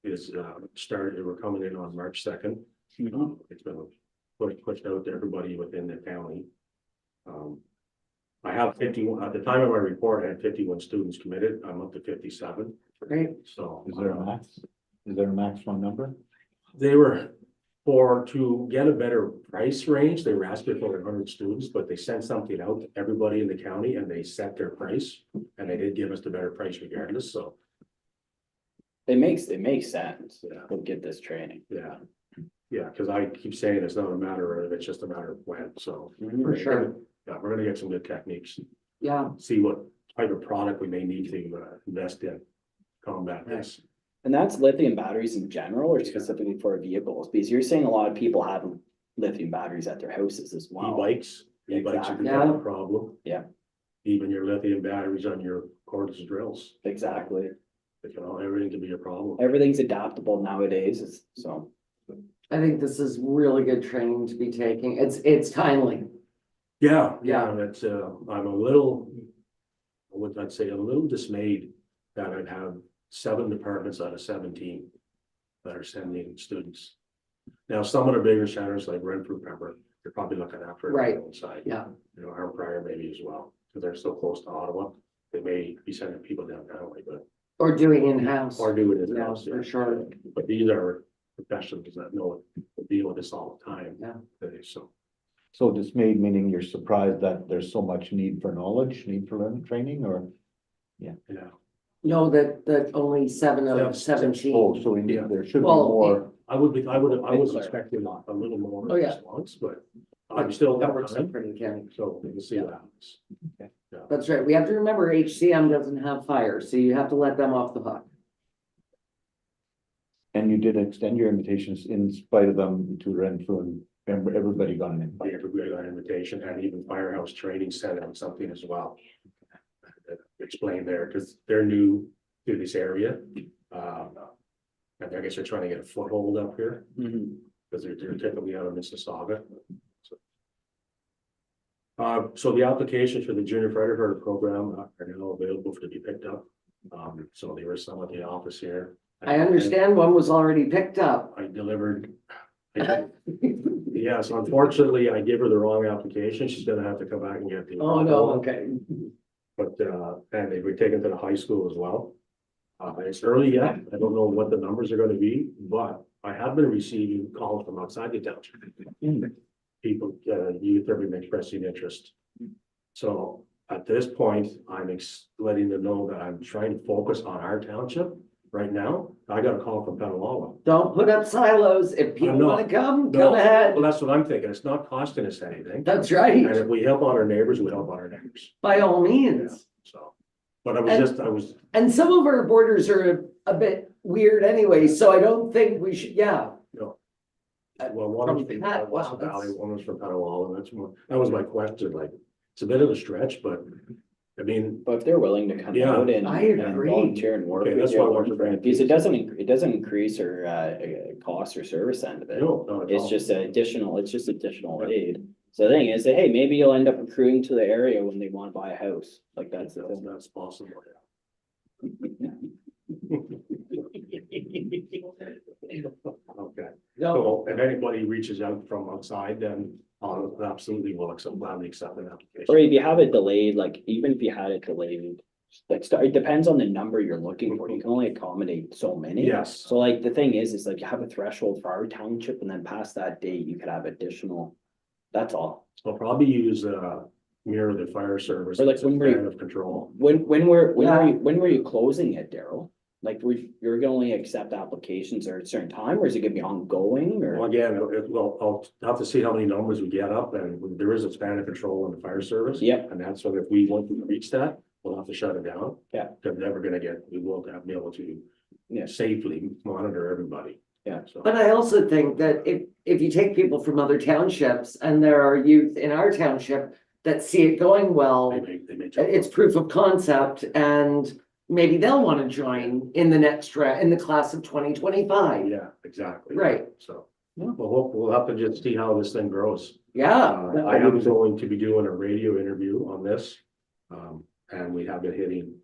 is started, we're coming in on March 2nd. It's been pushed out to everybody within the county. I have 51, at the time of my report, I had 51 students committed. I'm up to 57. Great. So. Is there a max? Is there a maximum number? They were, to get a better price range, they were asking for 100 students, but they sent something out to everybody in the county and they set their price. And they did give us the better price regardless, so, it makes sense. Yeah. We'll get this training. yeah. Yeah, because I keep saying it's not a matter of, it's just a matter of when, so. For sure. Yeah, we're gonna get some good techniques, Yeah. see what type of product we may need to invest in, combat this. And that's lithium batteries in general or specifically for vehicles? Because you're saying a lot of people have lithium batteries at their houses as well. E-bikes are Exactly. becoming a problem. Yeah. Even your lithium batteries on your cordless drills, Exactly. everything can be a problem. Everything's adaptable nowadays, so. I think this is really good training to be taking. It's timely. Yeah, Yeah. that's, I'm a little, I'd say a little dismayed that I'd have 7 departments out of 17 that are sending students. Now, some of the bigger centers like Renfrew, Pembroke, they're probably looking after it on Right. their own side. Yeah. You know, Harper Prior maybe as well, because they're so close to Ottawa. They may be sending people down that way, but, Or doing in-house. or do it Yeah, in-house. for sure. But these are professionals that know it, deal with this all the time. Yeah. So, So dismayed, meaning you're surprised that there's so much need for knowledge, need for learning, training, or? yeah. No, that only 7 Yeah, of 17. Oh, so we Yeah. need, there should be Well, more. I was Clear. expecting a little more Oh, yeah. response, but I'm still. That works out pretty good. So we'll see what happens. That's right. We have to remember HCM doesn't have fire, so you have to let them off the hook. And you did extend your invitations in spite of them to Renfrew and everybody got an invite. Everybody got an invitation and even Firehouse Training sent out something as well. Explain there, because they're new to this area. And I guess they're trying to get a foothold up here, Mhm. because they're typically out of Mississauga. So the applications for the junior firefighter program are now available to be picked up. So there were some at the office here. I understand one was already picked up. I delivered. Yes, unfortunately, I gave her the wrong application. She's gonna have to come back and get the. Oh, no, okay. But, and they were taken to the high school as well. It's early yet. I don't know what the numbers are gonna be, but I have been receiving calls from outside the township. People, youth have been expressing interest. So at this point, I'm letting them know that I'm trying to focus on our township right now. I got a call from Petawawa. Don't put up silos. If people not. wanna come No, ahead. Well, that's what I'm thinking. It's not costing us anything. That's And right. if we help out our neighbors, we help out our neighbors. By all means. So, but I was, And some of our borders are a bit weird anyway, so I don't think we should, yeah. well, one was from Wow, West that's- Valley, one was from Petawawa. That was my question, like, it's a bit of a stretch, but I mean, But if they're willing to come Yeah. out and I and agree. volunteer and work Okay, with that's you, why I learn wanted to from bring it, it because to it doesn't increase our cost or service end of it. no, not at It's all. just additional aid. So the thing is that, hey, maybe you'll end up accruing to the area when they want to buy a house, like that's the thing. That's possible, yeah. Okay, No, so if anybody reaches out from outside, then I'll absolutely will gladly accept an Or application. if you have it delayed, like even if you had it delayed, like it depends on the number you're looking for. You can only accommodate so many. Yes, So like the thing is like you have a threshold for our township and then past that date, you could have additional. That's all. I'll probably use, mirror the fire service. Or like as a when we're- plan of control. When were you closing it, Daryl? Like you're gonna only accept applications at a certain time, or is it gonna be ongoing Well, or? again, I'll have to see how many numbers we get up, and there is a span of control in the fire service. Yep. And that's what if we want to reach that, we'll have to shut it down. Yeah. They're never gonna we will have be able to Yeah. safely monitor everybody. Yeah. So, but I also think that if you take people from other townships and there are youth in our township that see it going well, they may jump it's up. proof of concept and maybe they'll want to join in the next in the class of 2025. Yeah, exactly. Right. So, Yeah. we'll have to just see how this thing grows. Yeah. I am going to be doing a radio interview on this. And we have been hitting,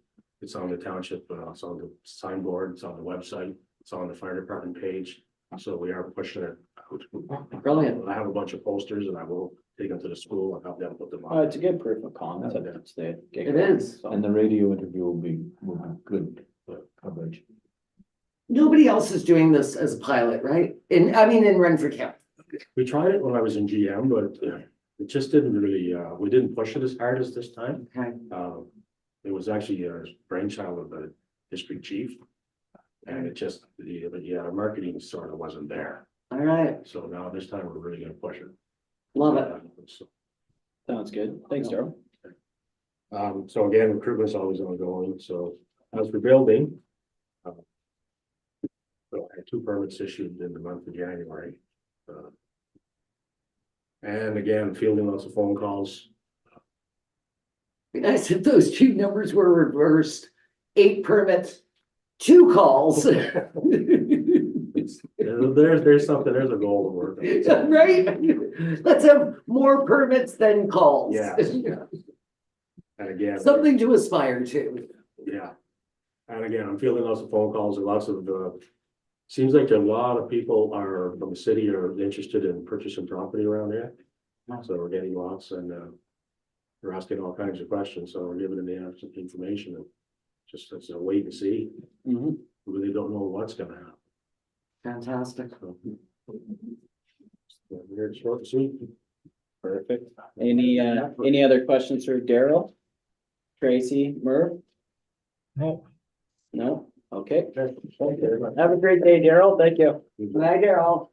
it's on the township, it's on the signboard, it's on the website, it's on the fire department page. So we are pushing it out. Brilliant. I have a bunch of posters and I will take them to the school and have them put them Oh, on. it's a good proof of concept. Yeah. It's the. It is. So- And the radio interview will be good coverage. Nobody else is doing this as a pilot, right? In Renfrew County. We tried it when I was in GM, but it just didn't really, we didn't push it as hard as this time. Okay. It was actually a brainchild of the district chief. And it just, our marketing sort of wasn't there. All right. So now this time we're really gonna push it. Love it. So, Sounds good. Thanks, Daryl. so again, recruitment's always ongoing, so as for building. So I had 2 permits issued in the month of January. And again, fielding lots of phone calls. Be nice if those two numbers were reversed. 8 permits, 2 calls. There's something, there's a goal to work on. Right? Let's have more permits than calls. Yes. And again. Something to aspire to. Yeah. And again, I'm fielding lots of phone calls and lots of, seems like a lot of people are from the city are interested in purchasing property around here. So we're getting lots and, they're asking all kinds of questions, so we're giving them the information and just, it's a wait and see. Mhm. We really don't know what's gonna happen. Fantastic. So, yeah, we're short and sweet. Perfect. Any other questions for Daryl? Tracy, Murph? No, No? Okay. Have a great day, Daryl. Thank you. Bye, Daryl.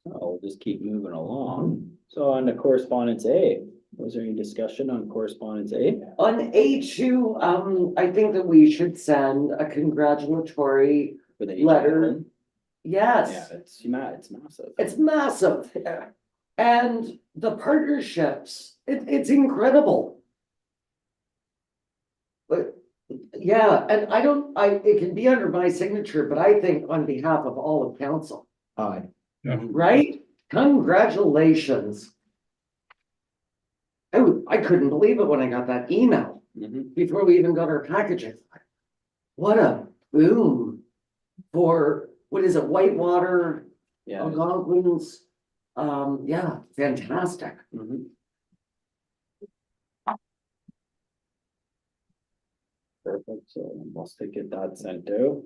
I'll just keep moving along. So on to correspondence A, was there any discussion on correspondence A? On A2, I think that we should send a congratulatory, For the Letter. HI? Yeah, yes, it's massive. it's massive. And the partnerships, it's incredible. But, yeah, and it can be under my signature, but I think on behalf of all of council, Aye. right? Congratulations. I couldn't believe it when I got that email. Mhm. Before we even got our packaging. What a boom for, what is it, Whitewater, Yeah. Algonquins? Yeah, fantastic. Mhm. Perfect, so must to get that sent out.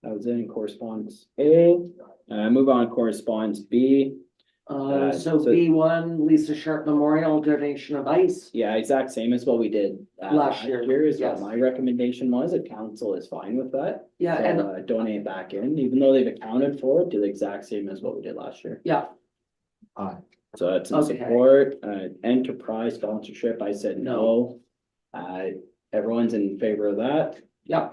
That was in correspondence A, move on correspondence B. So so- B1, Lisa Sharp Memorial donation of ice. Yeah, exact same as what we did. Last year, Is what yes. my recommendation was, if council is fine with that. Yeah, So, and donate back in, even though they've accounted for it, do the exact same as what we did last year. yeah, Aye. So that's in Okay. support, enterprise sponsorship, I said no. Everyone's in favor of that, yeah.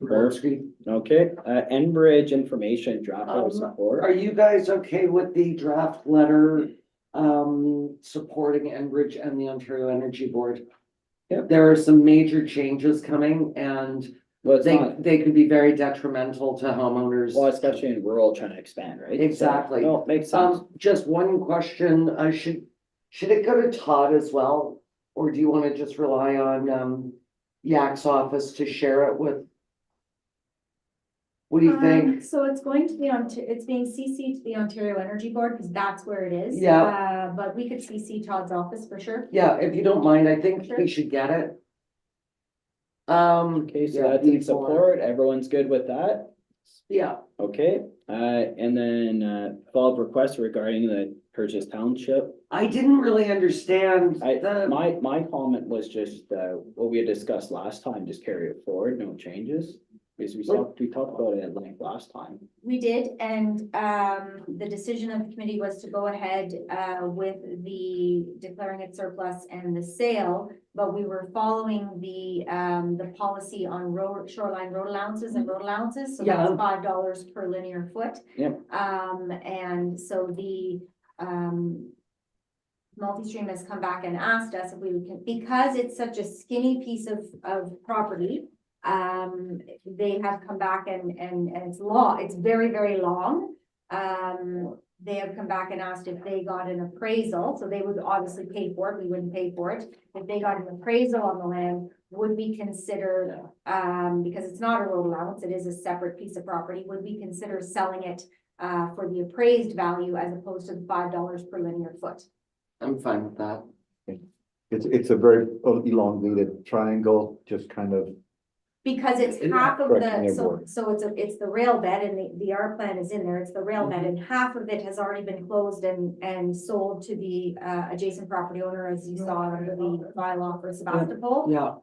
Perfect. Okay, Enbridge information draft of Are support. you guys okay with the draft letter supporting Enbridge and the Ontario Energy Board? Yep. There are some major changes coming and Well, it's not, they could be very detrimental to homeowners. well, especially in rural trying to expand, right? So, Exactly. No, makes sense. Just one question, should it go to Todd as well? Or do you wanna just rely on Yak's office to share it with? What do you think? So it's going to be it's being CC'd to the Ontario Energy Board, because that's where it is. Yeah. But we could CC Todd's office for sure. Yeah, if you don't mind, I think Sure. we should get it. Okay, so yeah, that's in B4. support, everyone's good with that? Yeah, Okay, and then, follow-up request regarding the purchase township. I didn't really understand the, My comment was just, what we had discussed last time, just carry it forward, no changes. Because we talked about it at length last time. We did, and the decision of the committee was to go ahead with the declaring it surplus and the sale. But we were following the policy on shoreline road allowances and road allowances, so that's Yeah. $5 per linear foot. Yep. And so the Multi-Stream has come back and asked us if we can, because it's such a skinny piece of property. They have come back and it's very, very long. They have come back and asked if they got an appraisal, so they would obviously pay for it, we wouldn't pay for it. If they got an appraisal on the land, would we consider, because it's not a road allowance, it is a separate piece of property, would we consider selling it for the appraised value as opposed to the $5 per linear foot? I'm fine with that. It's a very elongated triangle, just kind of, Because it's Yeah, half of correct, the, neighborhood. so it's the rail bed and the R plan is in there, it's the rail bed and half of it has already been closed and sold to the adjacent property owner, as you saw under the bylaw for Sebastopol. Yeah,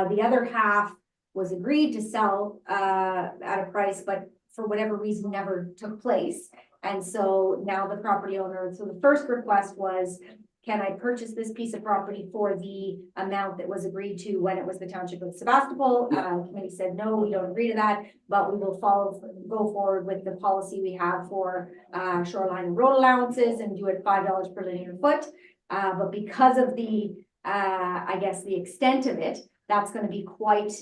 The other half was agreed to sell at a price, but for whatever reason never took place. And so now the property owner, so the first request was can I purchase this piece of property for the amount that was agreed to when it was the Township of Sebastopol? Committee said, no, we don't agree to that, but we will go forward with the policy we have for shoreline and road allowances and do it $5 per linear foot. But because of the, I guess, the extent of it, that's gonna be quite,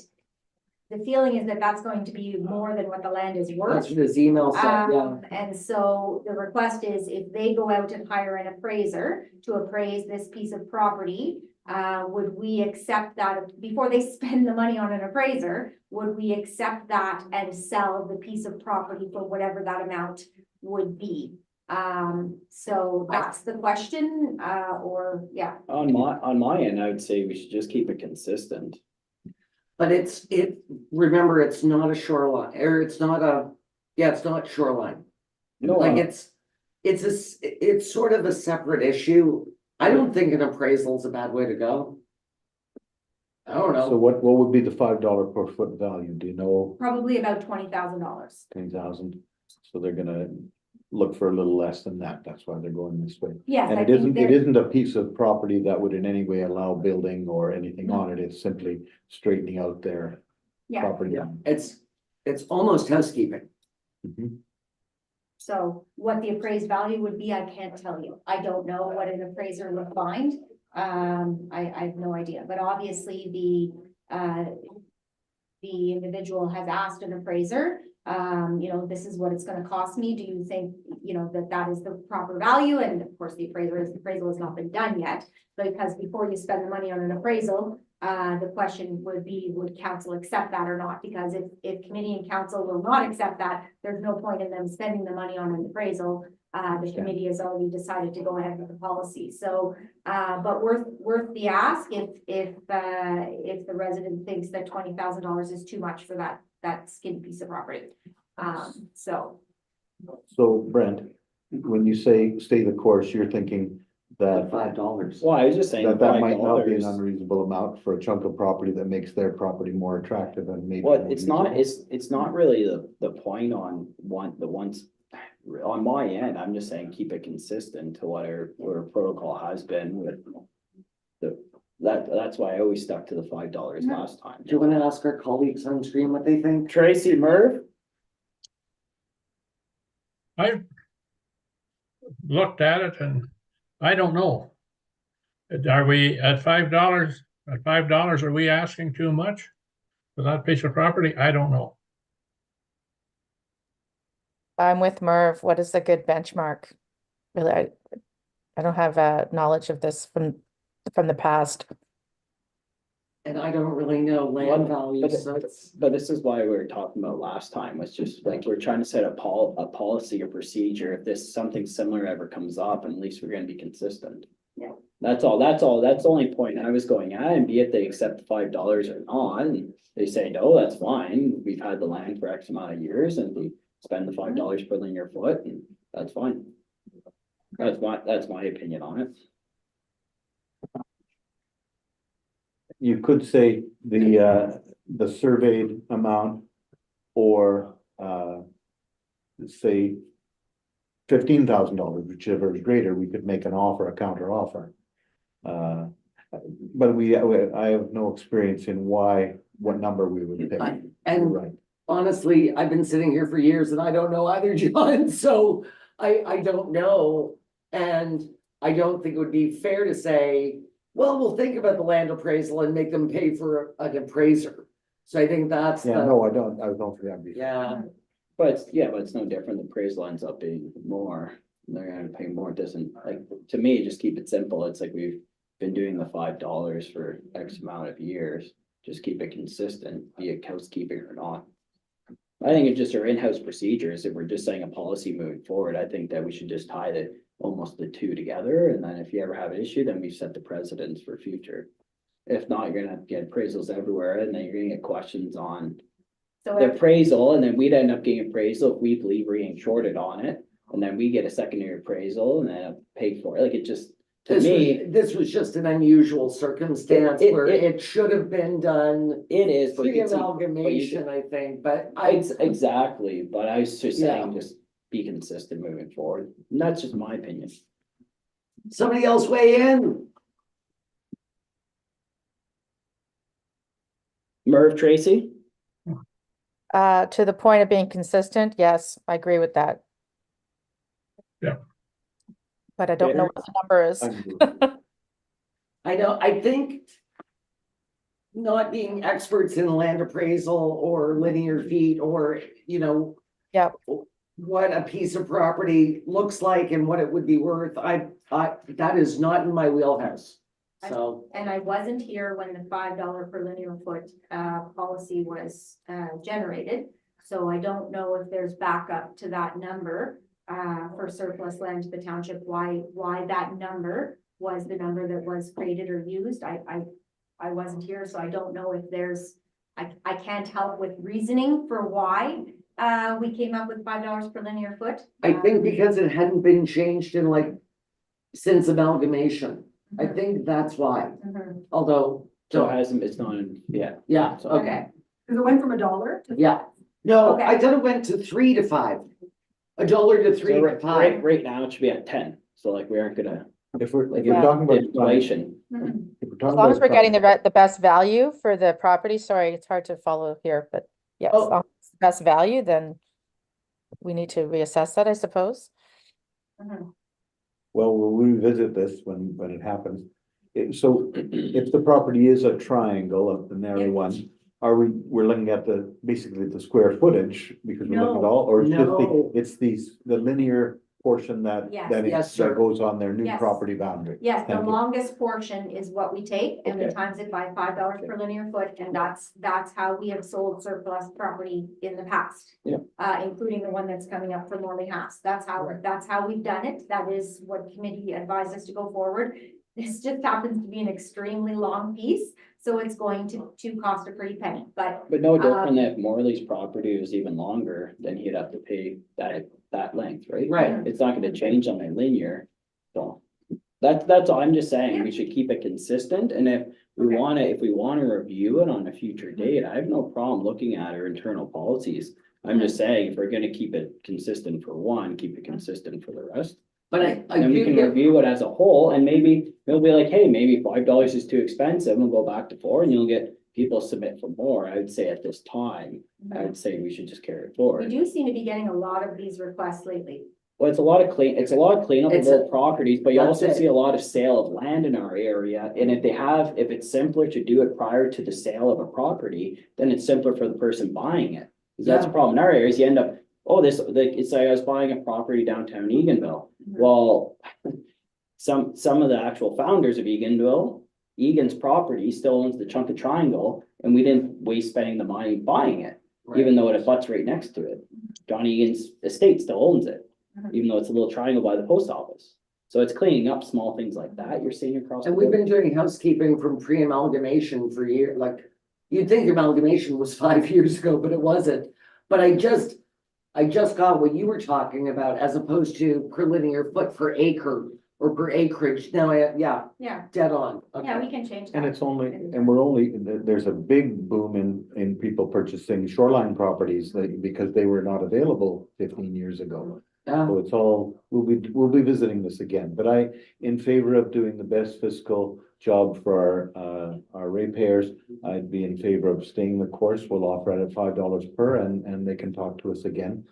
the feeling is that that's going to be more than what the land is worth. That's what his email said, yeah. And so the request is if they go out and hire an appraiser to appraise this piece of property, would we accept that before they spend the money on an appraiser? Would we accept that and sell the piece of property for whatever that amount would be? So that's the question, or, yeah. On my end, I would say we should just keep it consistent. But remember, it's not a shoreline, or it's not it's not shoreline. No, Like it's sort of a separate issue. I don't think an appraisal is a bad way to go. I don't So know. what would be the $5 per foot value? Do you know, Probably about $20,000. 10,000? So they're gonna look for a little less than that. That's why they're going this way. Yes, And I it think isn't, there- it isn't a piece of property that would in any way allow building or anything on it. It's simply straightening out their yeah, property. Yeah, it's almost housekeeping. Mhm. so what the appraised value would be, I can't tell you. I don't know what an appraiser would find. I have no idea, but obviously the individual has asked an appraiser, this is what it's gonna cost me. Do you think, that is the proper value? And of course, the appraisal has not been done yet, because before you spend the money on an appraisal, the question would be, would council accept that or not? Because if committee and council will not accept that, there's no point in them spending the money on an appraisal. The committee has already decided to go ahead with the policy, so, but worth the ask if the resident thinks that $20,000 is too much for that skinny piece of property. So, So Brent, when you say stay the course, you're thinking that $5. well, I was just saying. that might not be an $5. unreasonable amount for a chunk of property that makes their property more attractive and maybe. Well, more it's not, usable. it's not really the point on on my end, I'm just saying keep it consistent to what our protocol has been with that's why I always stuck to the $5 last time. Do you want to ask our colleagues on screen what they think? Tracy, Merv? I looked at it and I don't know. Are we at $5? At $5, are we asking too much for that piece of property? I don't know. I'm with Merv. What is a good benchmark? Really, I don't have knowledge of this from the past. And I don't really know land values, so it's. But this is why we were talking about last time, was just like, we're trying to set a policy or procedure. If this, something similar ever comes up, at least we're gonna be consistent. Yeah. That's all, that's the only point I was going at, and be it they accept $5 or not, and they say, no, that's fine. We've had the land for X amount of years, and we spend the $5 per linear foot, and that's fine. That's my opinion on it. You could say the surveyed amount or say $15,000, whichever is greater, we could make an offer, a counter offer. But I have no experience in what number we would pick. And Right. honestly, I've been sitting here for years and I don't know either, John, so I don't know. And I don't think it would be fair to say, well, we'll think about the land appraisal and make them pay for an appraiser. So I think that's Yeah, the, no, I don't think that'd be. yeah, But it's no different. The appraisal ends up being more. They're gonna pay more. It doesn't, like, to me, just keep it simple. It's like we've been doing the $5 for X amount of years. Just keep it consistent, be it housekeeping or not. I think it's just our in-house procedures. If we're just saying a policy moving forward, I think that we should just tie almost the two together. And then if you ever have an issue, then we set the precedents for future. If not, you're gonna get appraisals everywhere, and then you're gonna get questions on so the appraisal, and then we'd end up getting appraisal if we believe we're getting shorted on it. And then we get a secondary appraisal and then pay for it. Like, it just, to me, this was just an unusual circumstance where it should have been done it is. But you can see- pre-amalgamation, I think, but Exactly, but I was just saying, Yeah. just be consistent moving forward. And that's just my opinion. Somebody else weigh in? Merv Tracy, To the point of being consistent, yes, I agree with that. Yeah. But I don't know what the number is. I think not being experts in land appraisal or linear feet or, Yep. what a piece of property looks like and what it would be worth, that is not in my wheelhouse. So, And I wasn't here when the $5 per linear foot policy was generated. So I don't know if there's backup to that number for surplus land to the township, why that number was the number that was created or used. I wasn't here, so I don't know if there's, I can't help with reasoning for why we came up with $5 per linear foot. I think because it hadn't been changed in since amalgamation, I think that's why, Mhm. although, so it hasn't, it's not, yeah. yeah, So- okay, Because it went from $1 to. yeah. No, Okay. I thought it went to 3 to 5. $1 to 3 So to right, 5. right now it should be at 10, so like we aren't gonna, If we're, like, if we're talking about. inflation. Mhm. if we're As talking long as about we're getting trying- the best value for the property, sorry, it's hard to follow here, but yes, Oh. the best value, then we need to reassess that, I suppose. Mhm. Well, we'll revisit this when it happens. So if the property is a triangle of the narrow Yep. one, we're looking at basically the square footage because we're looking at No. all, or it's just No. it's the linear portion that, Yes. Yes, sir. that goes on their new Yes. property boundary? Yes, the Thank you. longest portion is what we take and we Okay. times it by $5 per linear foot, and that's how we have sold surplus property in the past. Yeah. Including the one that's coming up for Morley House. That's how we've done it. That is what committee advised us to go forward. This just happens to be an extremely long piece, so it's going to cost a pretty penny, but But no different than if Morley's property was even longer, then he'd have to pay that length, right? Right. It's not gonna change on a linear, so. That's all, I'm just saying, we should keep it consistent, and if we Okay. wanna review it on a future date, I have no problem looking at our internal policies. I'm just saying, if we're gonna keep it consistent for one, keep it consistent for the rest. But I Then we do can get, review it as a whole, and maybe it'll be like, hey, maybe $5 is too expensive, and we'll go back to 4, and you'll get people submit for more. I would say at this time, I would say we should just carry it we forward. do seem to be getting a lot of these requests lately. Well, it's a lot of cleanup of It's old properties, but you that's also it. see a lot of sale of land in our area, and if it's simpler to do it prior to the sale of a property, then it's simpler for the person buying it. 'Cause that's the Yeah. problem in our areas, you end up, it's like I was buying a property downtown Eganville. Mhm. Well, some of the actual founders of Eganville, Egan's property still owns the chunk of triangle, and we didn't waste spending the money buying it, even though it abuts right next to it. John Egan's estate still owns it, Mhm. even though it's a little triangle by the post office. So it's cleaning up small things like that you're seeing across. the and we've board. been doing housekeeping from pre-amalgamation for years, you'd think amalgamation was 5 years ago, but it wasn't. But I just got what you were talking about as opposed to per linear foot per acre or per acreage. Now, Yeah, dead on. yeah, Okay. we can change that. And there's a big boom in people purchasing shoreline properties because they were not available 15 years ago. Yeah. So it's all, we'll be visiting this again, but in favor of doing the best fiscal job for our ratepayers, I'd be in favor of staying the course. We'll offer it at $5 per and they can talk to us again.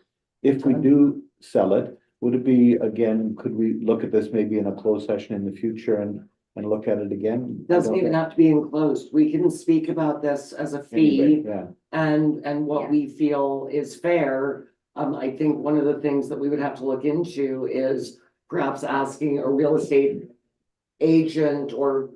If we do sell it, would it be, again, could we look at this maybe in a closed session in the future and look at it again? Doesn't even have to be enclosed. We can speak about this as a fee Yeah, and what Yeah. we feel is fair. I think one of the things that we would have to look into is perhaps asking a real estate agent or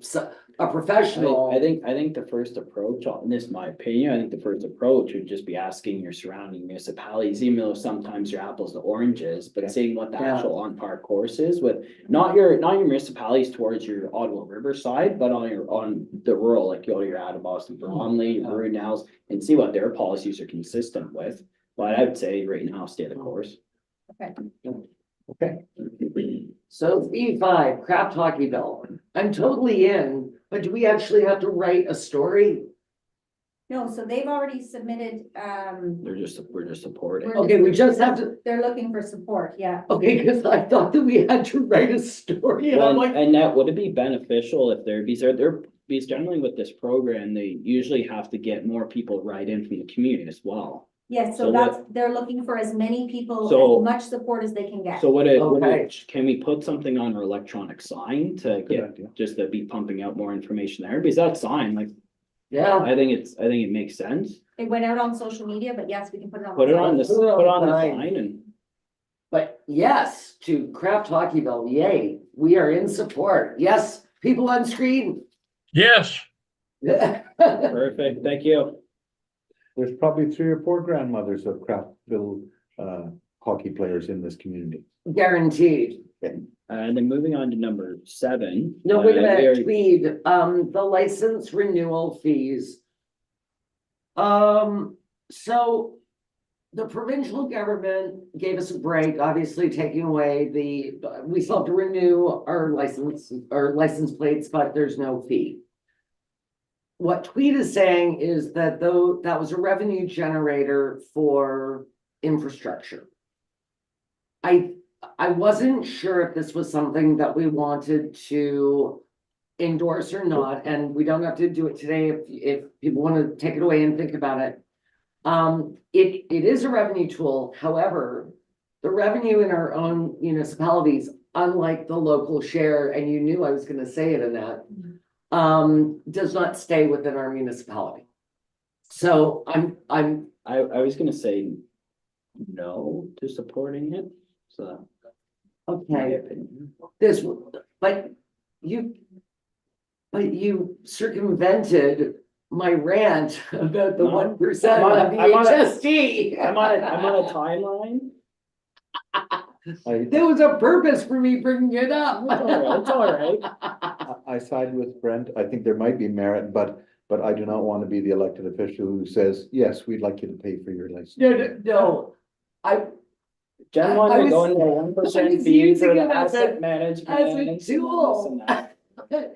a professional. I think the first approach, on this is my opinion, I think the first approach would just be asking your surrounding municipalities, even though sometimes you're apples to oranges, but seeing what the Yeah. actual on-par course is with, not your municipalities towards your Ottawa River side, but on the rural, like you go to your out of Boston, Bromley, Yeah. Brunels, and see what their policies are consistent with. But I would say right now, stay the course. okay. So E5, Craft Hockey Bill. I'm totally in, but do we actually have to write a story? No, so they've already submitted, we're just supporting. We're- Okay, we just have to, they're looking for support, yeah. okay, because I thought that we had to write a story, and I'm Well, like, and that, would it be beneficial if because generally with this program, they usually have to get more people right in from the community as well. Yes, So so that's, they're looking for as many people, So- as much support as they can get. So Okay. can we put something on our electronic sign to Good get, idea. just to be pumping out more information there? Because that sign, like, yeah. I think it makes sense. It went out on social media, but yes, we can put it on. Put it on the, Put it on put on the the sign. sign and, But yes, to Craft Hockeyville, yay, we are in support. Yes, people on screen. Yes, perfect, thank you. There's probably 3 or 4 grandmothers of Craftville hockey players in this community. Guaranteed. And then moving on to number 7. No, wait a we minute, already- Tweed, the license renewal fees. So the provincial government gave us a break, obviously taking away we still have to renew our license plates, but there's no fee. What Tweed is saying is that though that was a revenue generator for infrastructure. I wasn't sure if this was something that we wanted to endorse or not, and we don't have to do it today if people want to take it away and think about it. It is a revenue tool, however, the revenue in our own municipalities, unlike the local share, and you knew I was gonna say it, Annette, does not stay within our municipality. So I was gonna say no to supporting it, so. my okay, opinion. but you circumvented my rant about the No, 1% I'm on a- of the I'm on a- HST. I'm on a timeline. There was a purpose for me bringing it up. It's all right. I side with Brent. I think there might be merit, but I do not want to be the elected official who says, yes, we'd like you to pay for your license. No, Jen I wanted to was- go into I 1% was fee using for the it as a- asset management. as a and this tool. and that.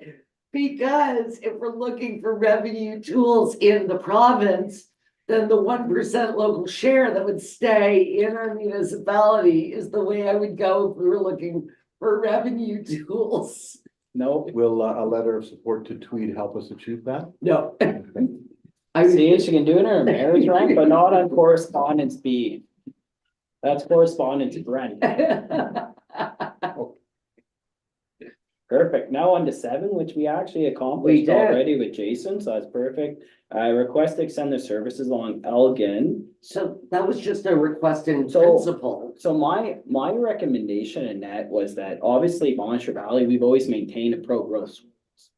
because if we're looking for revenue tools in the province, then the 1% local share that would stay in our municipality is the way I would go if we were looking for revenue tools. No, Will a letter of support to Tweed help us achieve that? No. I see, if she can do it in her marriage rank, but not on correspondence B. That's correspondence Brent. Perfect. Now on to 7, which we actually We accomplished did. already with Jason, so that's perfect. Request to extend the services along Elgin. So that was just a request in So- principle. So my recommendation in that was that obviously Montshire Valley, we've always maintained a pro-growth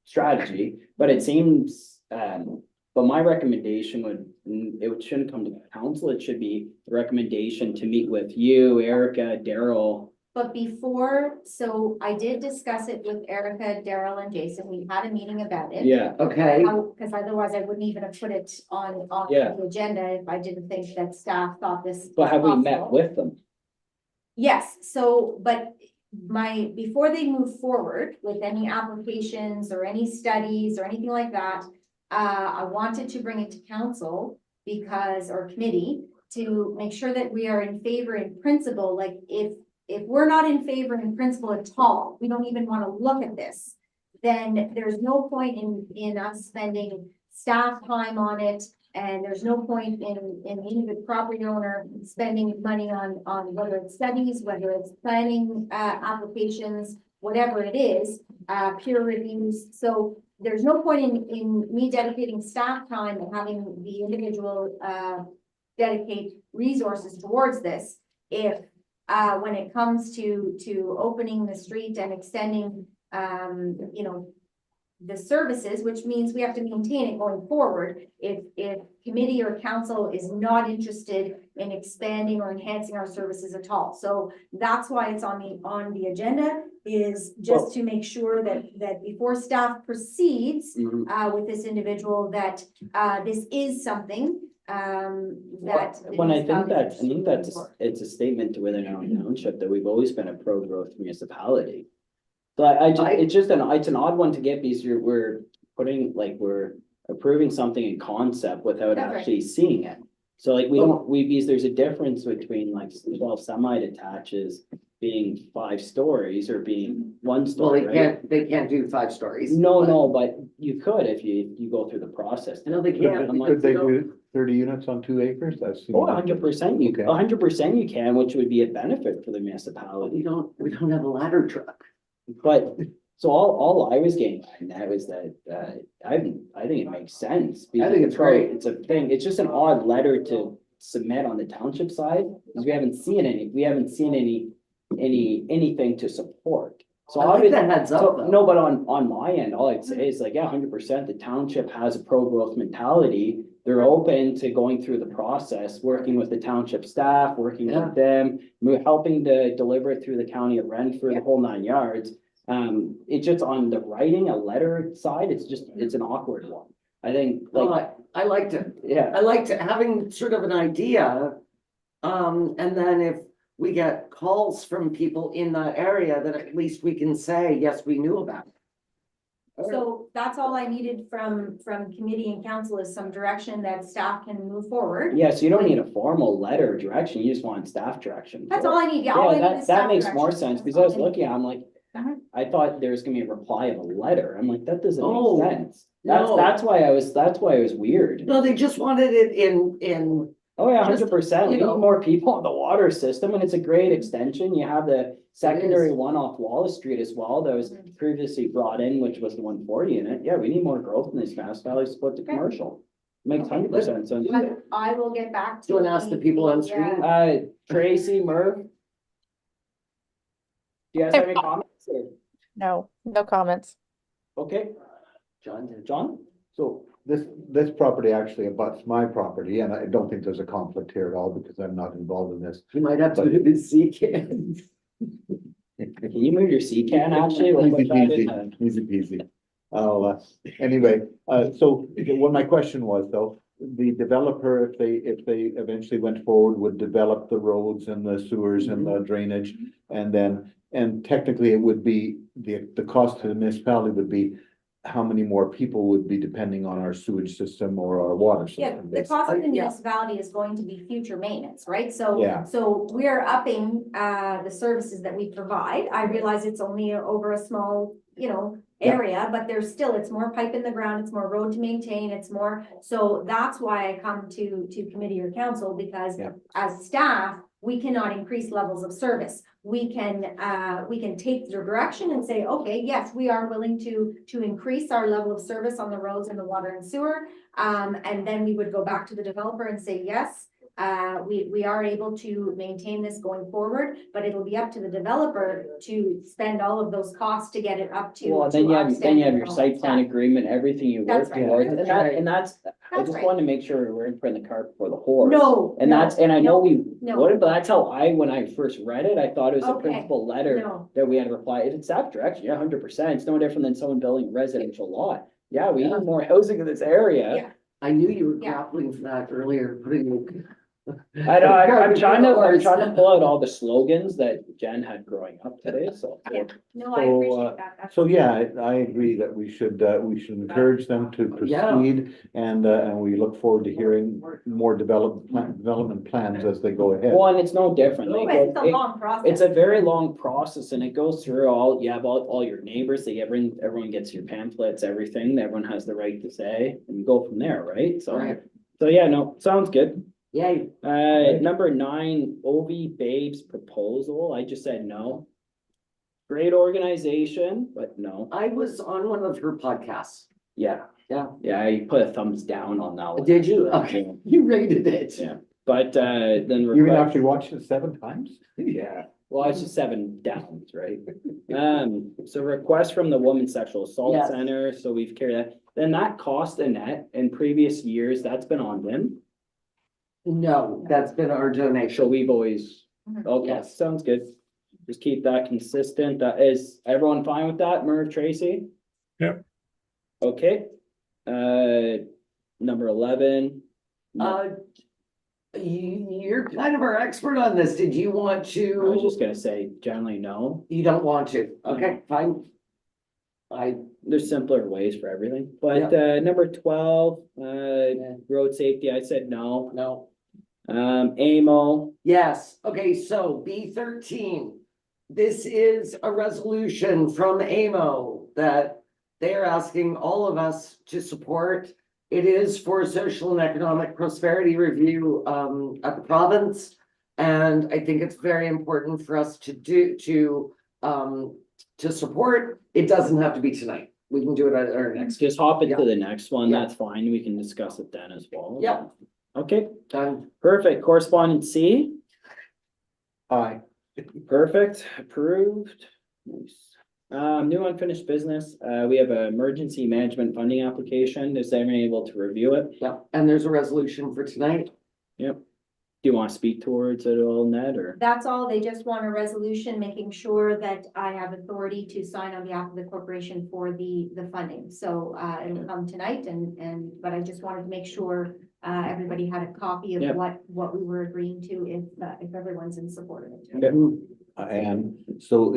strategy, but it seems, but my recommendation it shouldn't come to the council, it should be a recommendation to meet with you, Erica, Daryl. But before, so I did discuss it with Erica, Daryl and Jason. We had a meeting about it. Yeah, Okay, Because otherwise I wouldn't even have put it on Yeah. the agenda if I didn't think that staff thought this. but have we was met possible. with them? Yes, so, but before they move forward with any applications or any studies or anything like that, I wanted to bring it to council or committee to make sure that we are in favor in principle, like if we're not in favor in principle at all, we don't even want to look at this, then there's no point in us spending staff time on it. And there's no point in the property owner spending money on whether it's studies, whether it's planning, applications, whatever it is, peer reviews. So there's no point in me dedicating staff time and having the individual, dedicate resources towards this if when it comes to opening the street and extending, the services, which means we have to maintain it going forward. If committee or council is not interested in expanding or enhancing our services at all. So that's why it's on the agenda, is just to make sure that before staff proceeds with this individual, that this is something that. When I think it's a statement to within our own township that we've always been a pro-growth municipality. So it's an odd one to get because we're putting, like, we're approving something in concept without That's right. actually seeing it. So like we don't, because there's a difference between like 12 semi-detaches being 5 stories or being 1 Well, story, right? they can't do 5 stories. No, but- no, but you could if you go through the process. No, they Could can't. I'm like, could they no. do 30 units on 2 acres? That's. Oh, 100% you, Okay. 100% you can, which would be a benefit for the municipality. We don't have a ladder truck. But, so all I was getting at that was that, I think it makes sense. because think it's great. It's a thing, it's just an odd letter to submit on the township side, because we haven't seen anything to support. So I like obviously, the heads up so, though. no, but on my end, all I'd say is like, yeah, 100%, the township has a pro-growth mentality. They're open to going through the process, working with the township staff, working Yeah. with them, helping to deliver it through the county of Renfrew, Yeah. the whole 9 yards. It's just on the writing a letter side, it's an awkward one. I think, Well, like, I liked it. yeah, I liked having sort of an idea. And then if we get calls from people in that area, then at least we can say, yes, we knew about it. So that's all I needed from committee and council is some direction that staff can move forward. yeah, so you don't need a formal letter of direction, you just want staff direction. That's for it. all I need, yeah. all I Yeah, need that is staff makes more direction. sense, That's because I all was need. looking, I'm like, Uh-huh. I thought there was gonna be a reply of a letter, I'm like, that doesn't Oh, make sense. That's, no. that's why it was weird. No, they just wanted it in, Oh, yeah, just, 100%, we you need know. more people on the water system, and it's a great extension, you have the secondary one off Wallace Street as well, that was Mhm. previously brought in, which was the 140 unit, yeah, we need more growth in this Grass Valley, split to Okay. commercial. Makes Okay. 100% sense. I will get back to. Do you wanna ask the people on screen? Tracy, Murph? Do you guys have any comments, or, No, no comments. okay, John did. John? So this property actually abuts my property, and I don't think there's a conflict here at all because I'm not involved in this. You might have to do his can. Can you move your C can actually? We'll put Easy that in peasy, the- easy peasy. Anyway, so what my question was though, the developer, if they eventually went forward, would develop the roads and the sewers and the drainage. And technically it would be, the cost to the municipality would be how many more people would be depending on our sewage system or our water Yeah, system. the cost of the Yeah. municipality is going to be future maintenance, right? So, Yeah. so we're upping, the services that we provide. I realize it's only over a small, Yeah. area, but there's still, it's more pipe in the ground, it's more road to maintain, it's more, so that's why I come to committee or council, because Yeah. as staff, we cannot increase levels of service. We can take the direction and say, okay, yes, we are willing to increase our level of service on the roads and the water and sewer. And then we would go back to the developer and say, yes, we are able to maintain this going forward, but it'll be up to the developer to spend all of those costs to get it up to. Well, to then you our have standard your of site plan staff. agreement, everything you work That's right. towards, That's and that, right. and that's, I That's just right. wanted to make sure we're in putting the cart before the horse. No. And no, that's, and I know no, we no. would, but that's how when I first read it, I thought it was a Okay, principal letter No, that we had to reply. If it's staff direction, yeah, 100%, it's no different than someone building a residential lot. Yeah, we need more housing in this area. Yeah. I knew you were Yeah. grappling for that earlier, putting. I know, I'm trying to Horse. pull out all the slogans that Jen had growing up today, so. yeah, no, I So, appreciate that. That's- So yeah, I agree that we should encourage them to Yeah. proceed and we look forward to hearing more development plans as they go ahead. Well, and it's no different. But Like, It's a long process. it's a very long process and it goes through you have all your neighbors, everyone gets your pamphlets, everything, everyone has the right to say, and you go from there, right? So, Right. so yeah, no, sounds good. Yay. Number 9, OV Babes proposal, I just said no. Great organization, but no, I was on one of her podcasts. yeah. Yeah. Yeah, I put a thumbs down on that one. Did you? Okay, you rated it. Yeah. But, then. You even request- actually watched it 7 times? Yeah, well, it's just 7 downs, right? So request from the Women's Sexual Assault Yes. Center, so we've carried that, then that cost Annette in previous years, that's been on them. No, that's been our So donation. we've always, Mhm. okay, Yes. sounds good. Just keep that consistent, is everyone fine with that, Merv, Tracy? Yep. Okay, number 11. You're kind of our expert on this. Did you want I was to? just gonna say generally no. You don't want to? Okay, fine. There's simpler ways for everything, but, number 12, road safety, I said no. No. AMO, Yes, okay, so B13. This is a resolution from AMO that they are asking all of us to support. It is for social and economic prosperity review at the province. And I think it's very important for us to support. It doesn't have to be tonight. We can do it at our next. just hop into Yeah. the next one, Yeah. that's fine, we can discuss it then as well. Yeah. Okay, Done. perfect, correspondence C, Aye. perfect, approved. Nice. New unfinished business, we have an emergency management funding application, is anyone able to review it? Yeah, and there's a resolution for tonight. Yep. Do you want to speak towards it all, Ned, or? That's all. They just want a resolution making sure that I have authority to sign on behalf of the corporation for the funding. So it'll come tonight but I just wanted to make sure everybody had a copy of Yep. what we were agreeing to if everyone's in support of it. Okay. And so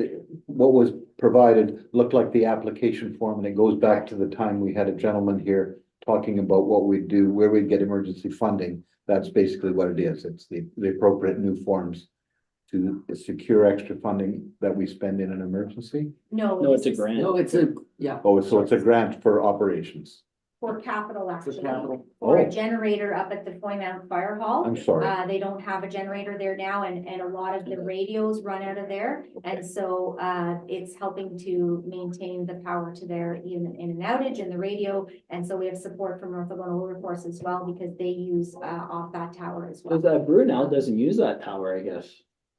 what was provided looked like the application form, and it goes back to the time we had a gentleman here talking about what we'd do, where we'd get emergency funding. That's basically what it is. It's the appropriate new forms to secure extra funding that we spend in an emergency. No, it's a this is grant. No, it's yeah. Oh, so it's a grant for operations. For capital, For actually. capital. For a Oh. generator up at the Foymount Fire Hall. I'm sorry. They don't have a generator there now and a lot of the radios run out of there. And so it's helping to maintain the power to there in an outage in the radio. And so we have support from North Dakota Wilberforce as well because they use off that tower as well. Cause Brunel doesn't use that tower, I guess.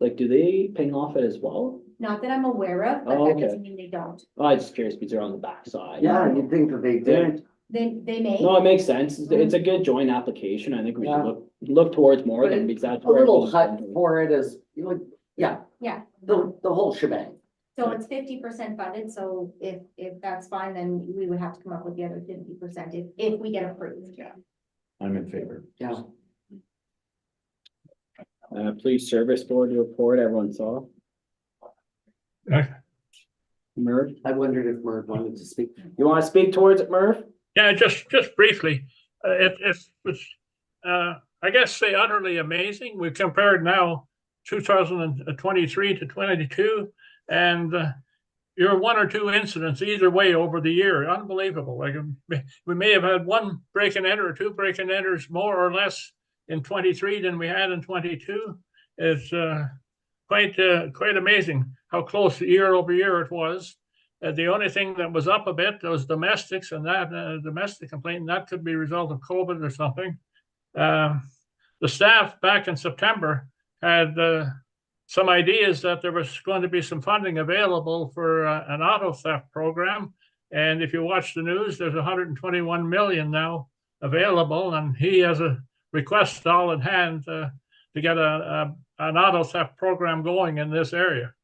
Like, do they ping off it as well? Not that I'm aware of, but Oh, that okay. doesn't mean they don't. Oh, I'm just curious because they're on the backside. Yeah, you'd think that they did. They may. No, it makes sense. It's a good joint application. I think we should Yeah. look towards more But than it- because that's A where little everyone's hut going. for it is, you know, yeah, Yeah. the whole shebang. So it's 50% funded, so if that's fine, then we would have to come up with the other 50% if we get approved. Yeah. I'm in favor. Yeah. Police service board report, everyone saw. Okay. Murph, I wondered if Merv wanted to speak. you want to speak towards it, Murph? Yeah, just briefly, it was, I guess, say utterly amazing. We compared now 2023 to 22, and you're one or two incidents either way over the year. Unbelievable. Like we may have had one break and enter or two break and enters more or less in 23 than we had in 22. It's quite amazing how close year over year it was. The only thing that was up a bit was domestics, and that domestic complaint, and that could be a result of COVID or something. The staff back in September had some ideas that there was going to be some funding available for an auto theft program. And if you watch the news, there's 121 million now available, and he has a request all in hand to get an auto theft program going in this area.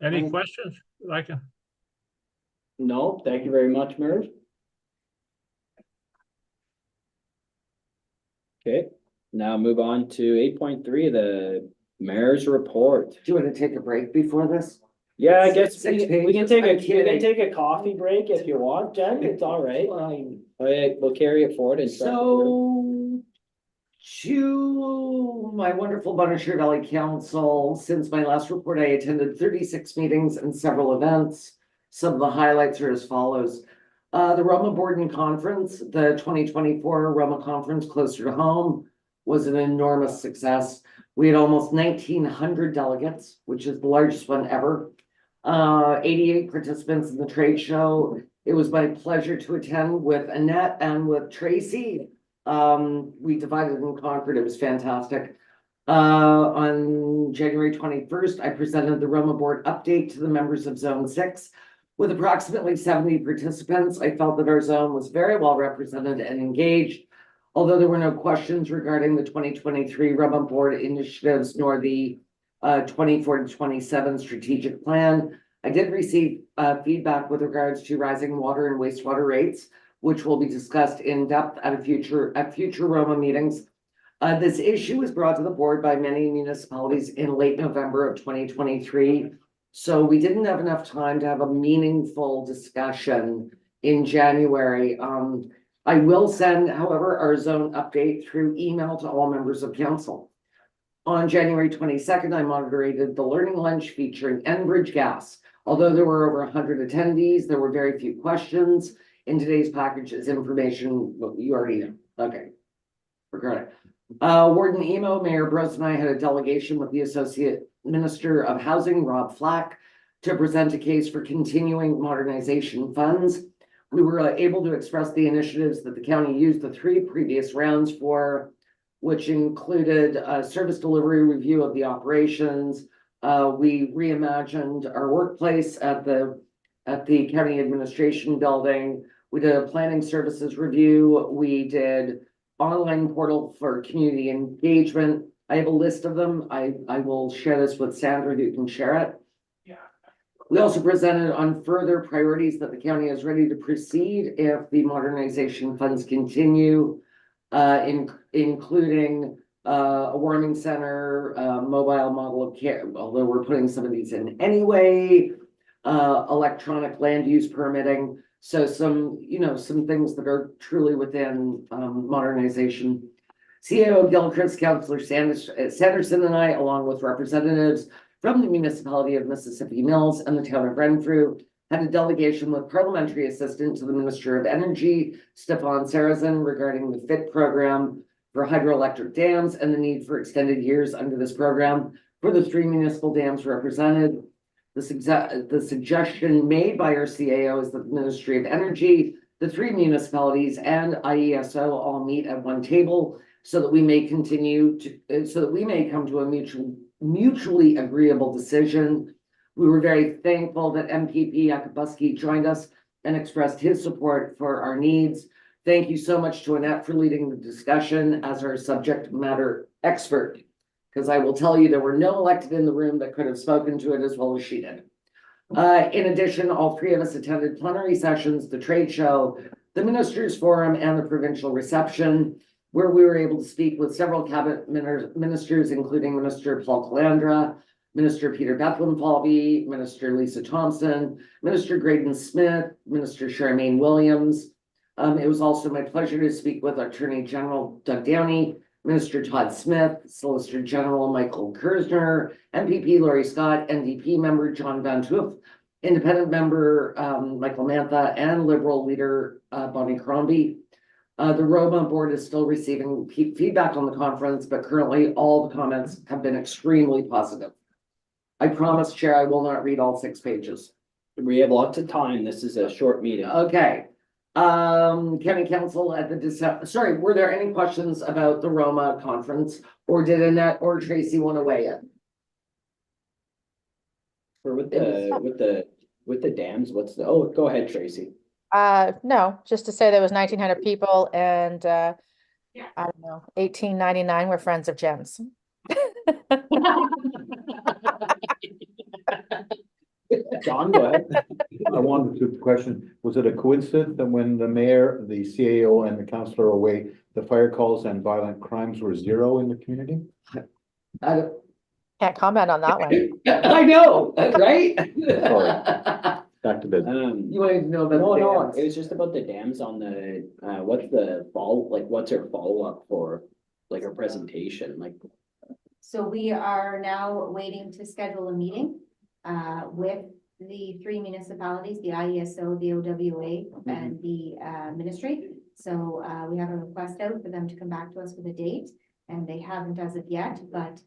Any questions? I can. No, thank you very much, Murph. Okay, now move on to 8.3, the mayor's report. Do you want to take a break before this? Yeah, I guess Six we pages. can take I'm we kidding. can take a coffee break if you want, Jen, it's all right. Fine. Okay, we'll carry it forward and. So, to my wonderful Bonnechere Valley Council, since my last report, I attended 36 meetings and several events. Some of the highlights are as follows. The Roma Borden Conference, the 2024 Roma Conference Closer to Home, was an enormous success. We had almost 1,900 delegates, which is the largest one ever. 88 participants in the trade show. It was my pleasure to attend with Annette and with Tracy. We divided and conquered. It was fantastic. On January 21st, I presented the Roma Board update to the members of Zone 6. With approximately 70 participants, I felt that our zone was very well represented and engaged. Although there were no questions regarding the 2023 Roma Board initiatives nor the 24 to 27 strategic plan, I did receive feedback with regards to rising water and wastewater rates, which will be discussed in depth at future Roma meetings. This issue was brought to the board by many municipalities in late November of 2023. So we didn't have enough time to have a meaningful discussion in January. I will send, however, our zone update through email to all members of council. On January 22nd, I moderated the learning lunch featuring Enbridge Gas. Although there were over 100 attendees, there were very few questions. In today's package is information, well, you already know. Okay. Forgot it. Warden Emo, Mayor Bros and I had a delegation with the Associate Minister of Housing, Rob Flack, to present a case for continuing modernization funds. We were able to express the initiatives that the county used the 3 previous rounds for, which included a service delivery review of the operations. We reimagined our workplace at the county administration building. We did a planning services review. We did online portal for community engagement. I have a list of them. I will share this with Sandra, who can share it. We also presented on further priorities that the county is ready to proceed if the modernization funds continue, including a warming center, mobile model of care, although we're putting some of these in anyway, electronic land use permitting. So some things that are truly within modernization. CAO Gilchrist, Councillor Sanderson and I, along with representatives from the municipality of Mississippi Mills and the town of Renfrew, had a delegation with parliamentary assistant to the Minister of Energy, Stefan Sarazin, regarding the FIT program for hydroelectric dams and the need for extended years under this program for the 3 municipal dams represented. The suggestion made by our CAO is that the Ministry of Energy, the 3 municipalities, and IESO all meet at one table so that we may come to a mutually agreeable decision. We were very thankful that MPP Yakabuski joined us and expressed his support for our needs. Thank you so much to Annette for leading the discussion as our subject matter expert, because I will tell you there were no elected in the room that could have spoken to it as well as she did. In addition, all 3 of us attended plenary sessions, the trade show, the Ministers Forum, and the provincial reception, where we were able to speak with several cabinet ministers, including Minister Paul Calandra, Minister Peter Bethlen-Falvey, Minister Lisa Thompson, Minister Graydon Smith, Minister Charmaine Williams. It was also my pleasure to speak with Attorney General Doug Downey, Minister Todd Smith, Solicitor General Michael Kersner, MPP Laurie Scott, NDP member John Van Toof, Independent member Michael Mantha, and Liberal leader Bonnie Crombie. The Roma board is still receiving feedback on the conference, but currently all the comments have been extremely positive. I promise, Chair, I will not read all 6 pages. We have lots of time. This is a short meeting. Okay. County Council at the sorry, were there any questions about the Roma conference, or did Annette or Tracy want to weigh in? Or with the dams, go ahead, Tracy. No, just to say there was 1,900 people and I don't know, 1899 were friends of Jen's. John, go ahead. I wanted to question, was it a coincidence that when the mayor, the CAO and the councillor were away, the fire calls and violent crimes were 0 in the community? Can't comment on that one. I know, right? Back to business. You wanted to know about No, the no, dams. it was just about the dams on the, what's our follow-up for, like, our presentation, like, So we are now waiting to schedule a meeting with the 3 municipalities, the IESO, the OWA, and the ministry. So we have a request out for them to come back to us with a date, and they haven't as of yet, but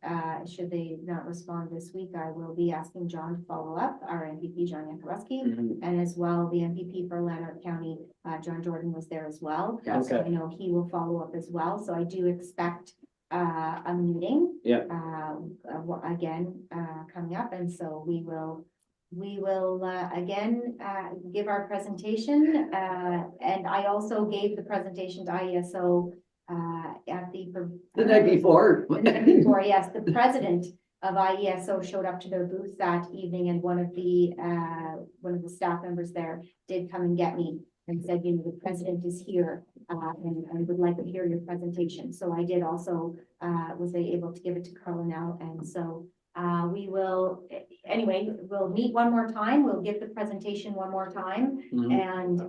should they not respond this week, I will be asking John to follow up, our MPP, John Yakaruski, and as well, the MPP for Lanark County, John Jordan was there as well. Yes. So I know he will follow up as well, so I do expect a meeting. Yeah. Again, coming up, and so we will again give our presentation, and I also gave the presentation to IESO at The night before. the night before, yes, the president of IESO showed up to their booth that evening, and one of the staff members there did come and get me and said, you know, the president is here, and would like to hear your presentation. So I did also, was able to give it to Carla now, and so we will, anyway, we'll meet one more time, we'll give the presentation one more time, and,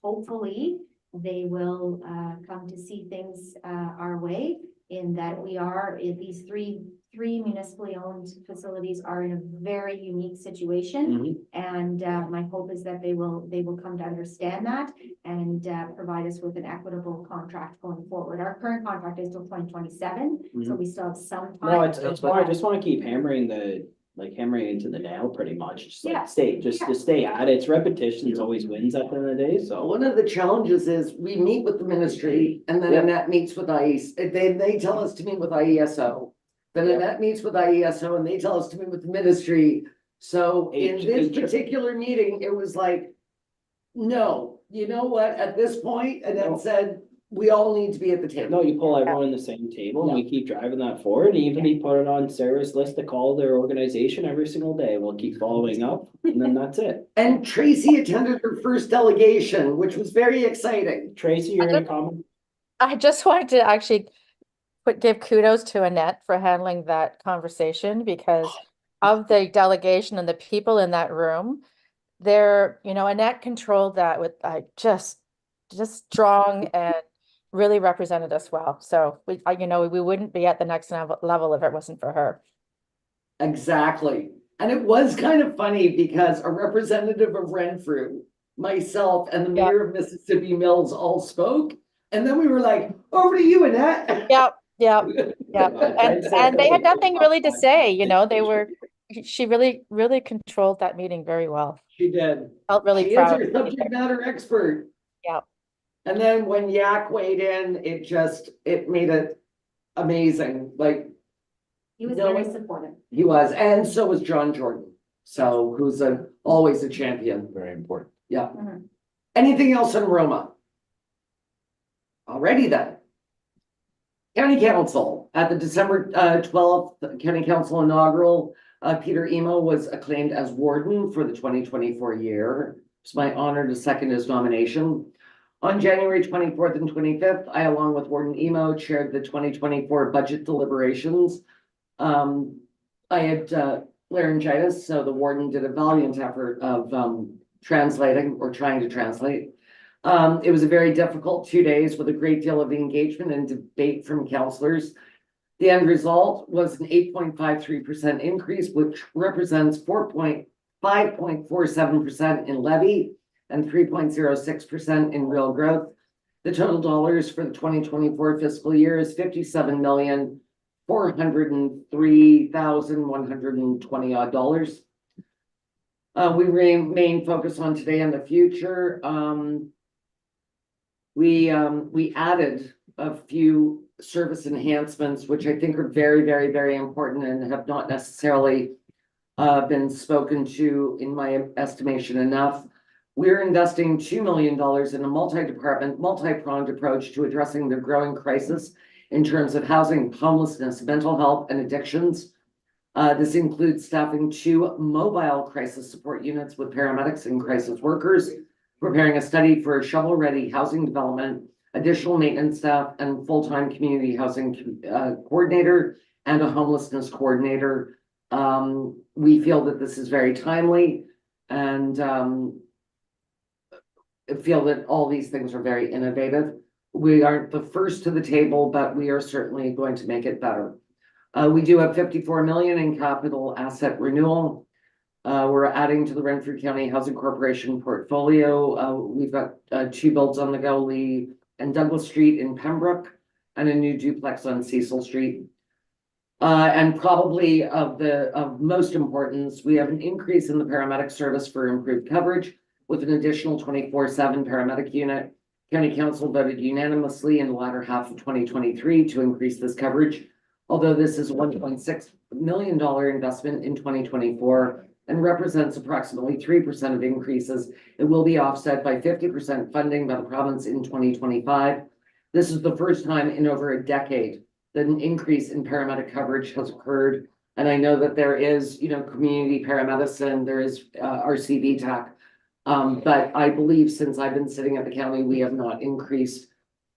hopefully they will, come to see things, our way, in that we are, in these three municipally owned facilities are in a very unique situation. And, my hope is that they will come to understand that and, provide us with an equitable contract going forward. Our current contract is till 2027, so we still have some time. No, it's more, I just wanna keep hammering into the nail pretty much, just Yeah. like stay at it. It's repetitions always wins at the end of the day, so. One of the challenges is we meet with the ministry and then Yeah. Annette meets with IES, they tell us to meet with IESO. Then Yeah. Annette meets with IESO and they tell us to meet with the ministry. So in this particular meeting, it was like, no, you know what, at this point, Annette No. said, we all need to be at the table. No, you pull everyone in the same table and we keep driving that forward, and even he put it on Sarah's list to call their organization every single day. We'll keep following up, and then that's it. And Tracy attended her first delegation, which was very exciting. Tracy, you're gonna comment? I just wanted to actually give kudos to Annette for handling that conversation because of the delegation and the people in that room. Annette controlled that with just strong and really represented us well. So we wouldn't be at the next level if it wasn't for her. Exactly. And it was kind of funny because a representative of Renfrew, myself, and the mayor of Mississippi Mills all spoke. And then we were like, over to you, Annette. Yep. And they had nothing really to say, she really controlled that meeting very well. She did. Felt really She proud. is our subject matter expert. Yeah. And then when Yak weighed in, it made it amazing. Like, He was No very one- supportive. he was, and so was John Jordan. So who's always a champion. Very important. Yeah. Mhm. Anything else on Roma? Alrighty then. County Council, at the December 12th County Council inaugural, Peter Emo was acclaimed as warden for the 2024 year. It's my honor to second his nomination. On January 24th and 25th, I, along with Warden Emo, chaired the 2024 budget deliberations. I had laryngitis, so the warden did a valiant effort of translating or trying to translate. It was a very difficult 2 days with a great deal of engagement and debate from councillors. The end result was an 8.53% increase, which represents 5.47% in levy and 3.06% in real growth. The total dollars for the 2024 fiscal year is $57,403,120 odd. We remain focused on today and the future. We added a few service enhancements, which I think are very, very, very important and have not necessarily been spoken to, in my estimation, enough. We're investing $2 million in a multi-department, multi-pronged approach to addressing the growing crisis in terms of housing, homelessness, mental health, and addictions. This includes staffing 2 mobile crisis support units with paramedics and crisis workers, preparing a study for a shovel-ready housing development, additional maintenance staff, and full-time community housing coordinator and a homelessness coordinator. We feel that this is very timely and feel that all these things are very innovative. We aren't the first to the table, but we are certainly going to make it better. We do have 54 million in capital asset renewal. We're adding to the Renfrew County Housing Corporation portfolio. We've got 2 builds on the go, Lee and Douglas Street in Pembroke, and a new duplex on Cecil Street. And probably of most importance, we have an increase in the paramedic service for improved coverage with an additional 24/7 paramedic unit. County Council voted unanimously in the latter half of 2023 to increase this coverage. Although this is a $1.6 million investment in 2024 and represents approximately 3% of increases, it will be offset by 50% funding by the province in 2025. This is the first time in over a decade that an increase in paramedic coverage has occurred. And I know that there is, community paramedicine, there is RCV TAC. But I believe since I've been sitting at the county, we have not increased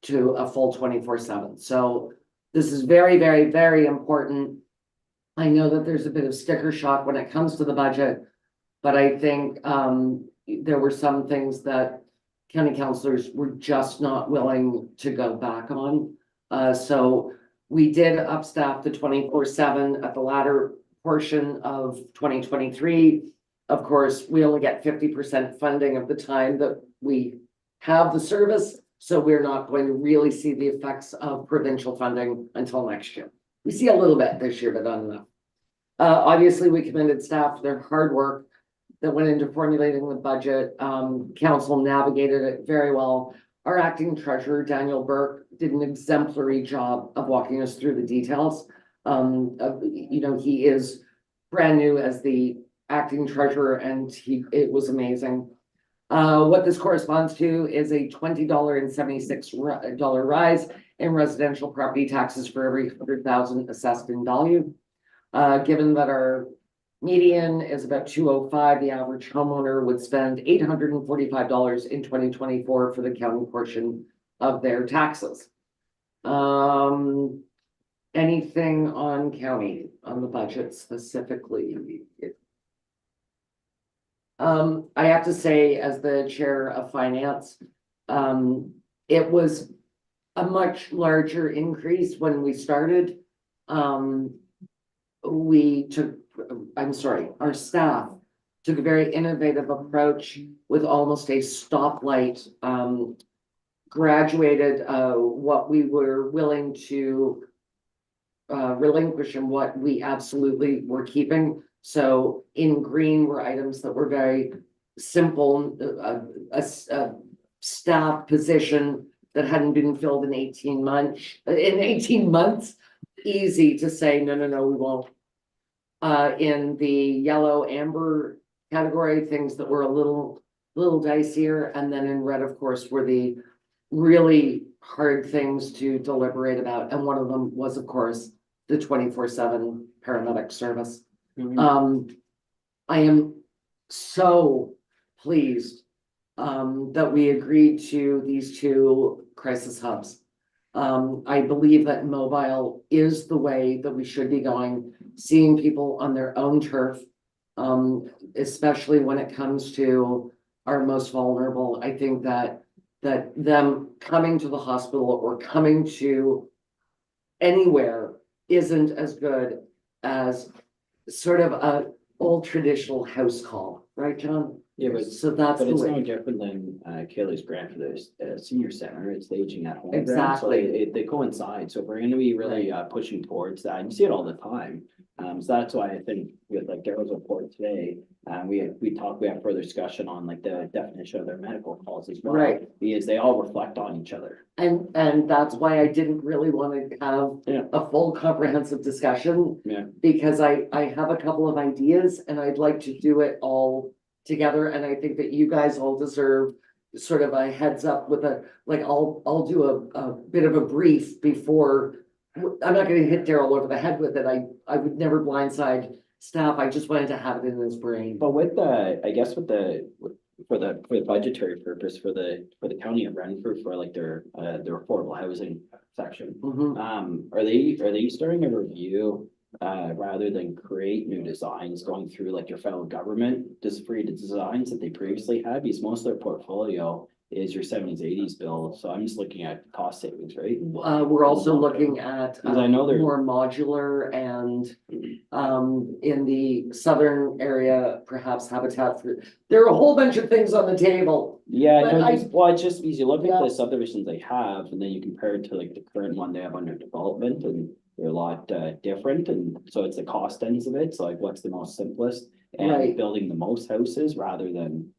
to a full 24/7. So this is very, very, very important. I know that there's a bit of sticker shock when it comes to the budget. But I think there were some things that county councilors were just not willing to go back on. So we did upstaff the 24/7 at the latter portion of 2023. Of course, we only get 50% funding of the time that we have the service. So we're not going to really see the effects of provincial funding until next year. We see a little bit this year, but not enough. Obviously, we commended staff for their hard work that went into formulating the budget. Council navigated it very well. Our acting treasurer, Daniel Burke, did an exemplary job of walking us through the details. You know, he is brand new as the acting treasurer and it was amazing. What this corresponds to is a $20.76 rise in residential property taxes for every 100,000 assessed in value. Given that our median is about 205, the average homeowner would spend $845 in 2024 for the county portion of their taxes. Anything on county, on the budget specifically? I have to say, as the chair of finance, it was a much larger increase when we started. Our staff took a very innovative approach with almost a stoplight, graduated what we were willing to relinquish and what we absolutely were keeping. So in green were items that were very simple, a staff position that hadn't been filled in 18 months, easy to say, no, we won't. In the yellow amber category, things that were a little dicier, and then in red, of course, were the really hard things to deliberate about. And one of them was, of course, the 24/7 paramedic service. I am so pleased that we agreed to these two crisis hubs. I believe that mobile is the way that we should be going, seeing people on their own turf, especially when it comes to our most vulnerable. I think that them coming to the hospital or coming to anywhere isn't as good as sort of a old traditional house call, right, John? Yeah, but So that's But the it's no way. different than Kaylee's grant for the senior center, it's the aging at home. grant, so Exactly. they coincide, so if we're gonna be really pushing towards that, and you see it all the time. So that's why I think with like Daryl's report today, we have further discussion on like the definition of their medical calls as well. Right. Because they all reflect on each other. And that's why I didn't really want to have Yeah. a full comprehensive discussion. Yeah. Because I have a couple of ideas and I'd like to do it all together, and I think that you guys all deserve sort of a heads up with I'll do a bit of a brief before. I'm not gonna hit Daryl over the head with it, I would never blindside staff, I just wanted to have it in his brain. But with I guess for the budgetary purpose for the county of Renfrew for like their affordable housing section. Mhm. Are they starting a review, rather than create new designs, going through like your federal government, just free designs that they previously had, because most of their portfolio is your 70s, 80s bill, so I'm just looking at cost savings, right? We're also looking at Because I know they're- more modular and in the southern area, perhaps Habitat for, there are a whole bunch of things on the table. Yeah, But no, I- it's just because you look at Yeah. the subdivisions they have, and then you compare it to like the current one they have under development, and they're a lot different, and so it's the cost ends of it, so like what's the most simplest? And Right. building the most houses rather than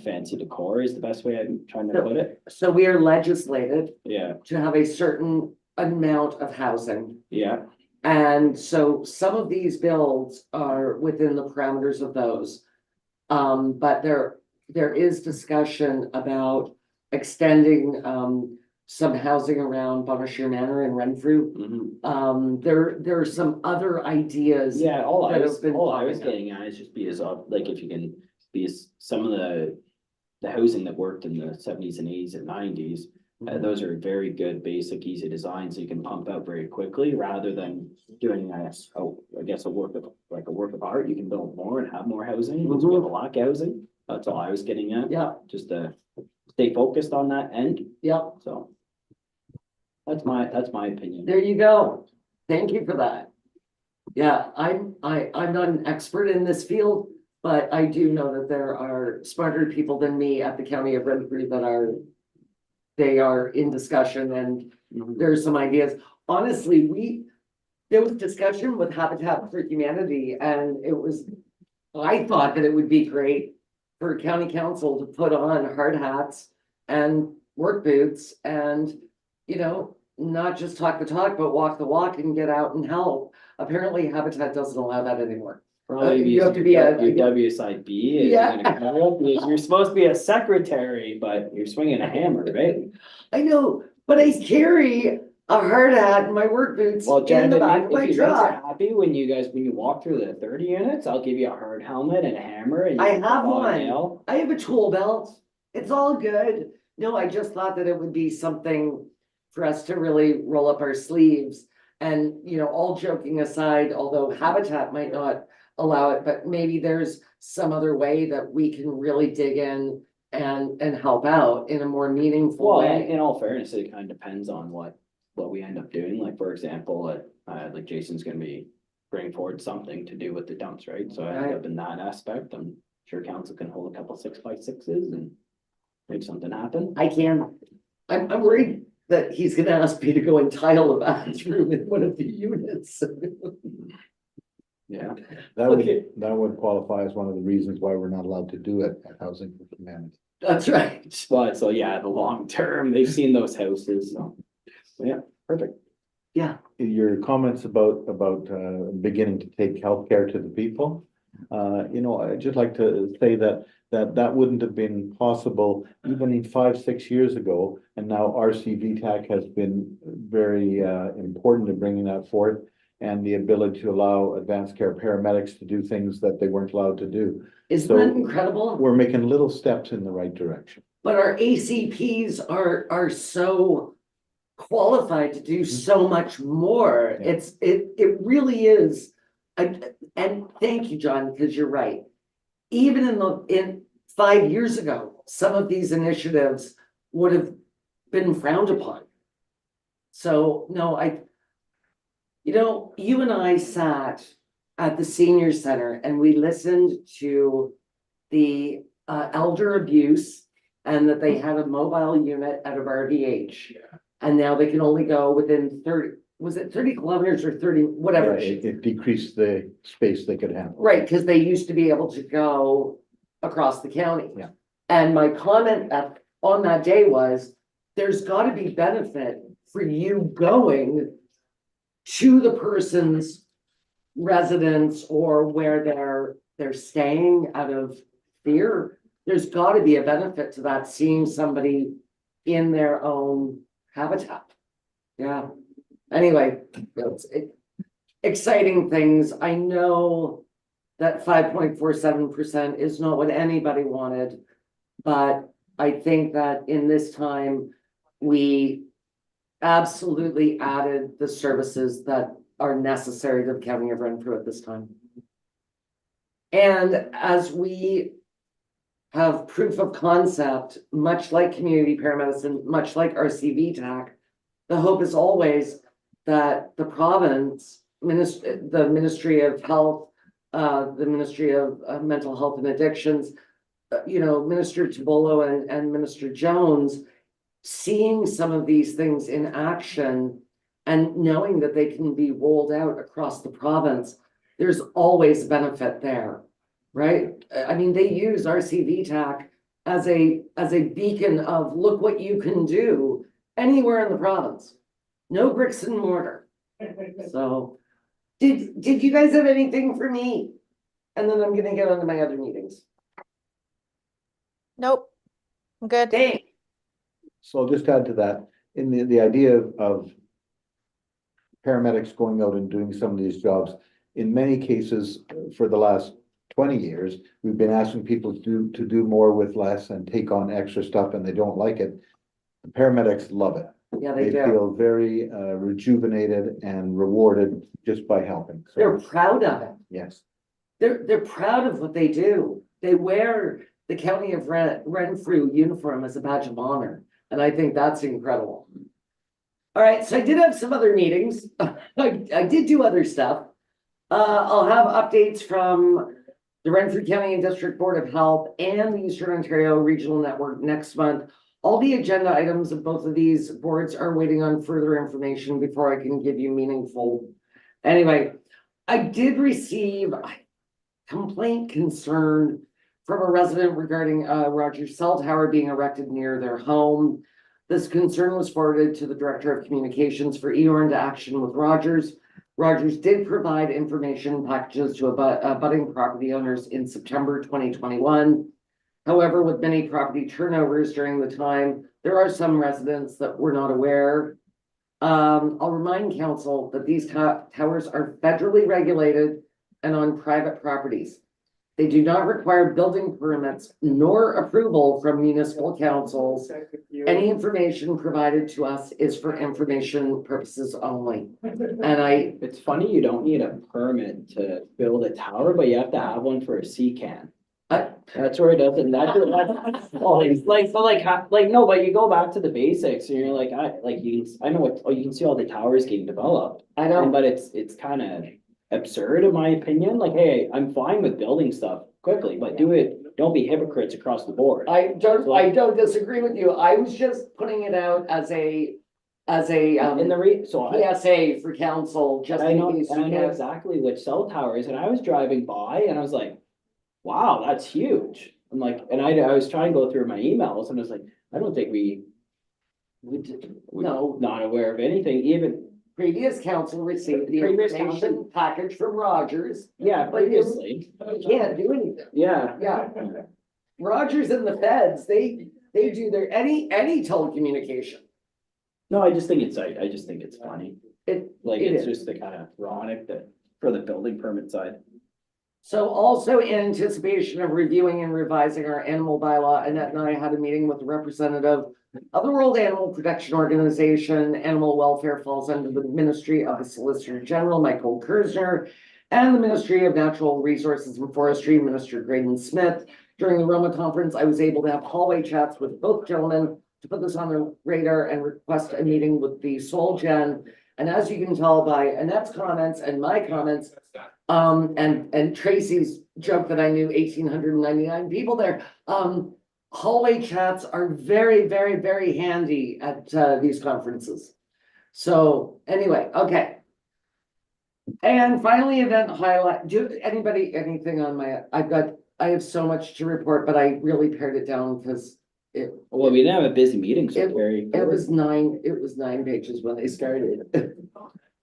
fancy decor is the best way I'm trying to put it. So we are legislated Yeah, to have a certain amount of housing. yeah, And so some of these builds are within the parameters of those. But there is discussion about extending some housing around Bonashir Manor in Renfrew. mhm. There are some other ideas. Yeah, all I that was, have been all I was popping up. getting at is just because of, like, if you can, because some of the housing that worked in the 70s and 80s and 90s, Those are very good, basic, easy designs that you can pump out very quickly, rather than doing I guess a work of art. You can build more and have more housing, because we have a lack of housing. That's all I was getting at. Yeah, Just to stay focused on that end, yeah, so. That's my opinion. there you go. Thank you for that. Yeah, I'm not an expert in this field, but I do know that there are smarter people than me at the county of Renfrew they are in discussion, and there's some ideas. Honestly, there was discussion with Habitat for Humanity, and I thought that it would be great for county council to put on hard hats and work boots and, not just talk the talk, but walk the walk and get out and help. Apparently Habitat doesn't allow that anymore. Probably you have to be your a- WSIB is Yeah. gonna come up. You're supposed to be a secretary, but you're swinging a hammer, right? I know, but I carry a hard hat and my work boots Well, in Jen, the back of if my you guys are truck. happy when you walk through the 30 units, I'll give you a hard helmet and a hammer and. you I can have follow one. nail. I have a tool belt. It's all good. No, I just thought that it would be something for us to really roll up our sleeves. And, all joking aside, although Habitat might not allow it, but maybe there's some other way that we can really dig in and help out in a more meaningful Well, way. in all fairness, it kind of depends on what we end up doing. Like, for example, like Jason's gonna be bringing forward something to do with the dumps, right? So I Right. think up in that aspect, I'm sure council can hold a couple 6x6s and make something happen. I can. I'm worried that he's gonna ask me to go and tile a bathroom in one of the units. Yeah. Okay. That would qualify as one of the reasons why we're not allowed to do it at Housing for Humanity. That's right. But so, yeah, the long term, they've seen those houses, so, yeah, perfect. Yeah, Your comments about beginning to take healthcare to the people. I'd just like to say that wouldn't have been possible even 5-6 years ago. And now RCVTAC has been very important in bringing that forth, and the ability to allow advanced care paramedics to do things that they weren't allowed to do. isn't So- that incredible? We're making little steps in the right direction. But our ACPs are so qualified to do so much more. Yeah. It really is. And thank you, John, because you're right. Even in 5 years ago, some of these initiatives would have been frowned upon. So, no, you and I sat at the senior center and we listened to the elder abuse, and that they had a mobile unit at a RVH. And now they can only go within 30, was it 30 kilometers or 30, whatever? It decreased the space they could handle. Right, because they used to be able to go across the county. Yeah. And my comment on that day was, there's gotta be benefit for you going to the person's residence or where they're staying out of fear. There's gotta be a benefit to that, seeing somebody in their own habitat. Yeah, anyway, exciting things. I know that 5.47% is not what anybody wanted, but I think that in this time, we absolutely added the services that are necessary to the county of Renfrew at this time. And as we have proof of concept, much like community paramedicine, much like RCVTAC, the hope is always that the province, the Ministry of Health, the Ministry of Mental Health and Addictions, Minister Tibolo and Minister Jones, seeing some of these things in action and knowing that they can be rolled out across the province, there's always benefit there, right? I mean, they use RCVTAC as a beacon of, look what you can do anywhere in the province. No bricks and mortar. So, did you guys have anything for me? And then I'm gonna get on to my other meetings. Nope. I'm good. Thanks. So just to add to that, in the idea of paramedics going out and doing some of these jobs, in many cases, for the last 20 years, we've been asking people to do more with less and take on extra stuff, and they don't like it. The paramedics love it. Yeah, They they do. feel very rejuvenated and rewarded just by helping. So, They're proud of it. yes. They're proud of what they do. They wear the County of Renfrew uniform as a badge of honor, and I think that's incredible. All right, so I did have some other meetings. I did do other stuff. I'll have updates from the Renfrew County and District Board of Health and the Eastern Ontario Regional Network next month. All the agenda items of both of these boards are waiting on further information before I can give you meaningful. Anyway, I did receive a complaint concern from a resident regarding Rogers cell tower being erected near their home. This concern was forwarded to the Director of Communications for EOR into action with Rogers. Rogers did provide information packages to budding property owners in September 2021. However, with many property turnovers during the time, there are some residents that were not aware. I'll remind council that these towers are federally regulated and on private properties. They do not require building permits nor approval from municipal councils. Any information provided to us is for information purposes only. And It's funny, you don't need a permit to build a tower, but you have to have one for a CCAN. That's where it doesn't, no, but you go back to the basics and you're like, I know what, you can see all the towers getting developed. I know. But it's kind of absurd in my opinion, like, hey, I'm fine with building stuff quickly, but don't be hypocrites across the board. I don't disagree with you. I was just putting it out as a In the so I. PSA for council, just I in know, case and I you know get. exactly which cell towers, and I was driving by and I was like, wow, that's huge. I'm like, and I was trying to go through my emails and I was like, I don't think we No, not aware of anything, even, previous council received the Previous information package from Rogers. yeah, previously, You can't do anything. yeah. Yeah. Rogers and the feds, they do their, any telecommunication. No, I just think it's funny. It, Like, It it's is. just the kind of ironic that for the building permit side. So also in anticipation of reviewing and revising our animal bylaw, Annette and I had a meeting with the representative of the World Animal Protection Organization. Animal welfare falls under the Ministry of the Solicitor General, Michael Kersner, and the Ministry of Natural Resources and Forestry, Minister Graydon Smith. During the Roma conference, I was able to have hallway chats with both gentlemen to put this on their radar and request a meeting with the Sol Gen. And as you can tell by Annette's comments and my comments, and Tracy's joke that I knew 1,899 people there, hallway chats are very, very, very handy at these conferences. So anyway, okay. And finally, event highlight, anything on my, I have so much to report, but I really pared it down because Well, we didn't have a busy meeting, so very. it was 9 pages when they started.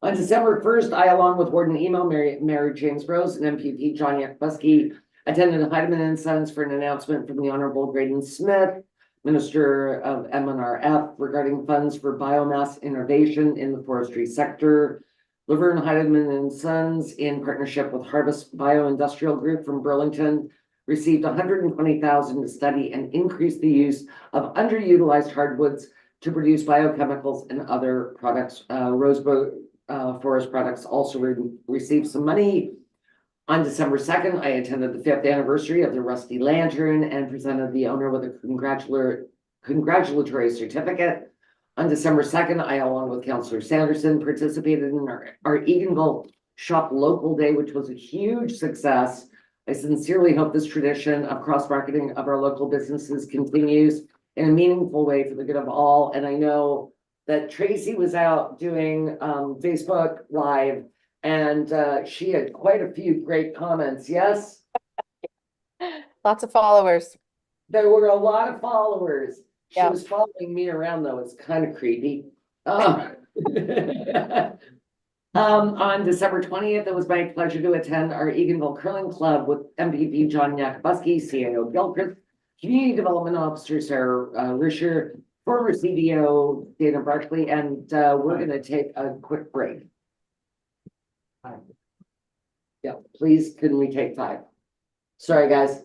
On December 1st, I, along with Warden Emo, Mary James Rose, and MPP John Yakubowski, attended Heidemann and Sons for an announcement from the Honorable Graydon Smith, Minister of MNRF, regarding funds for biomass innovation in the forestry sector. Laverne Heidemann and Sons, in partnership with Harvest Bioindustrial Group from Burlington, received $120,000 to study and increase the use of underutilized hardwoods to produce biochemicals and other products. Rosebud Forest Products also received some money. On December 2nd, I attended the 5th anniversary of the Rusty Lantern and presented the owner with a congratulatory certificate. On December 2nd, I, along with Councillor Sanderson, participated in our Eganville Shop Local Day, which was a huge success. I sincerely hope this tradition of cross-marketing of our local businesses continues in a meaningful way for the good of all. And I know that Tracy was out doing Facebook Live, and she had quite a few great comments. Yes, Lots of followers. there were a lot of followers. She Yeah. was following me around, though. It's kind of creepy. On December 20th, it was my pleasure to attend our Eganville Curling Club with MPP John Yakubowski, CAO Gilchrist, Community Development Officer Sarah Risher, former CDO Dana Barkley, and we're gonna take a quick break. Yeah, please, can we take 5? Sorry, guys.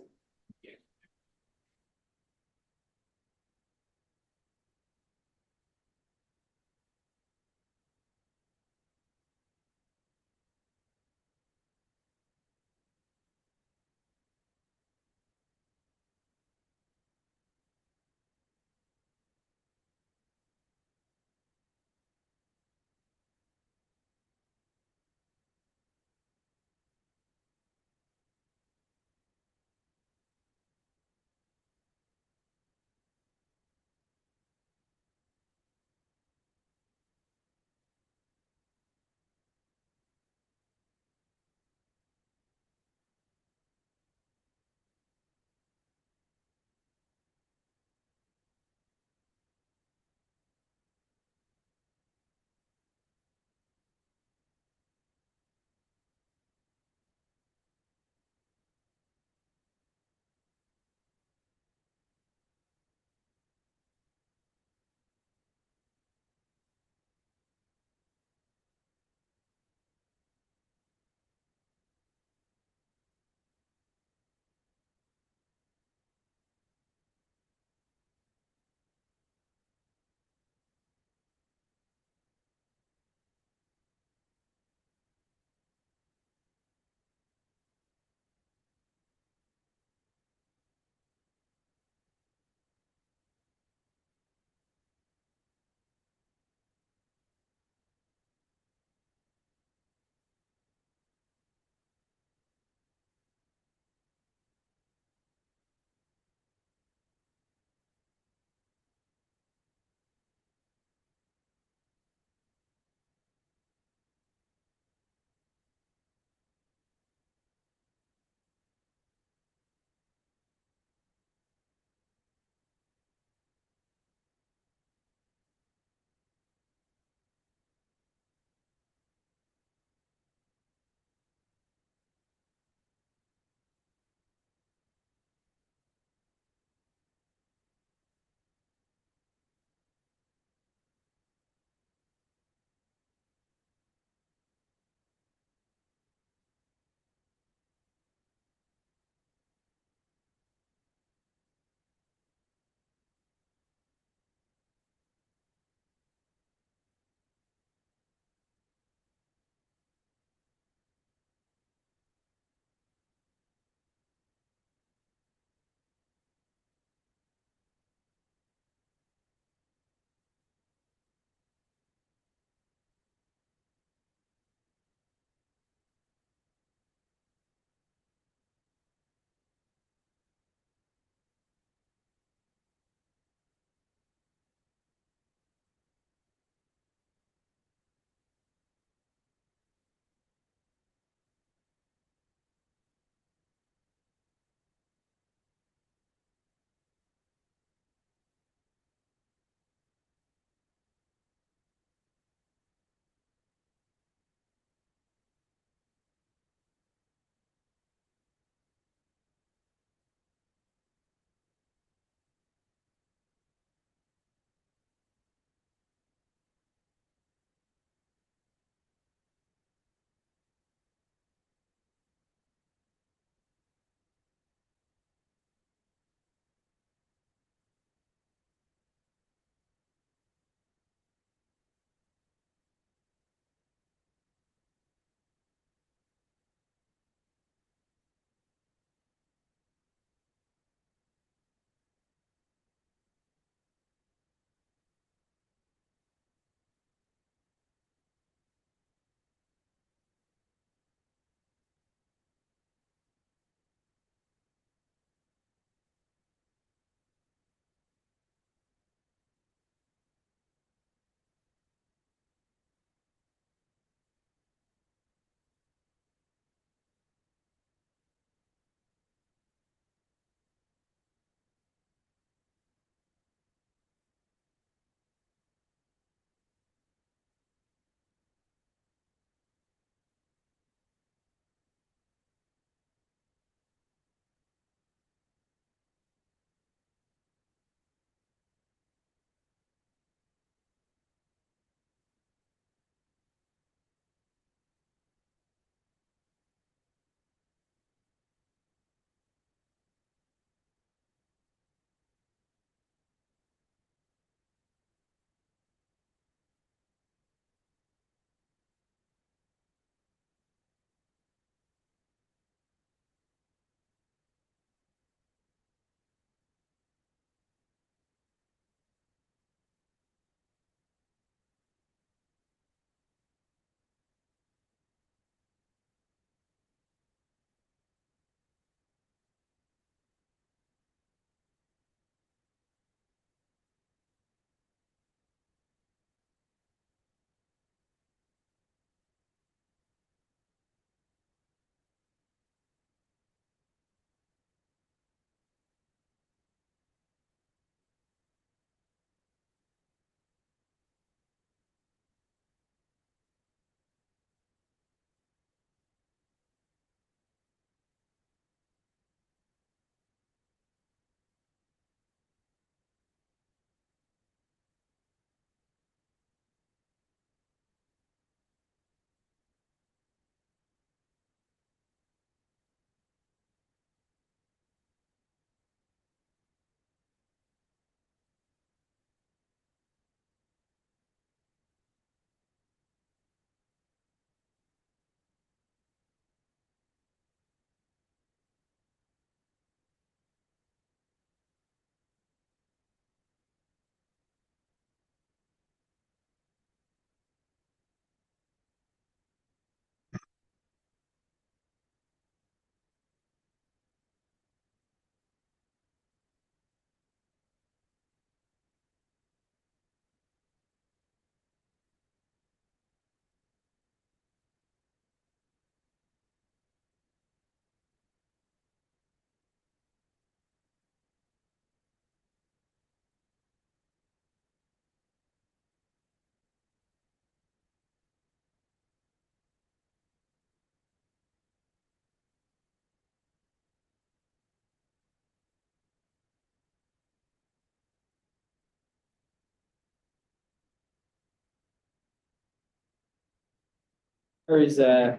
Or is, All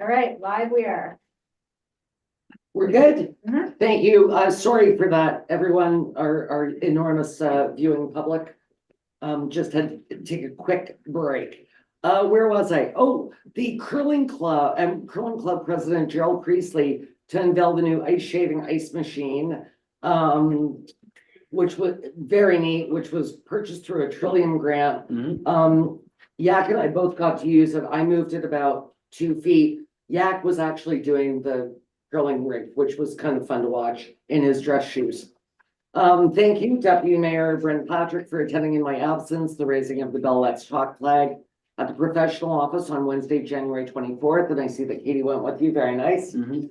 right, live we are. We're good. Mhm. Thank you. Sorry for that, everyone, our enormous viewing public. Just had to take a quick break. Where was I? Oh, the curling club and curling club president Gerald Priestley to unveil the new ice shaving ice machine. Which was very neat, which was purchased through a Trillium grant. mhm, Yak and I both got to use it. I moved it about 2 feet. Yak was actually doing the curling rig, which was kind of fun to watch in his dress shoes. Thank you, Deputy Mayor Brent Patrick, for attending in my absence, the raising of the Bell Let's Talk flag at the professional office on Wednesday, January 24th. And I see that Katie went with you. Very nice. mhm.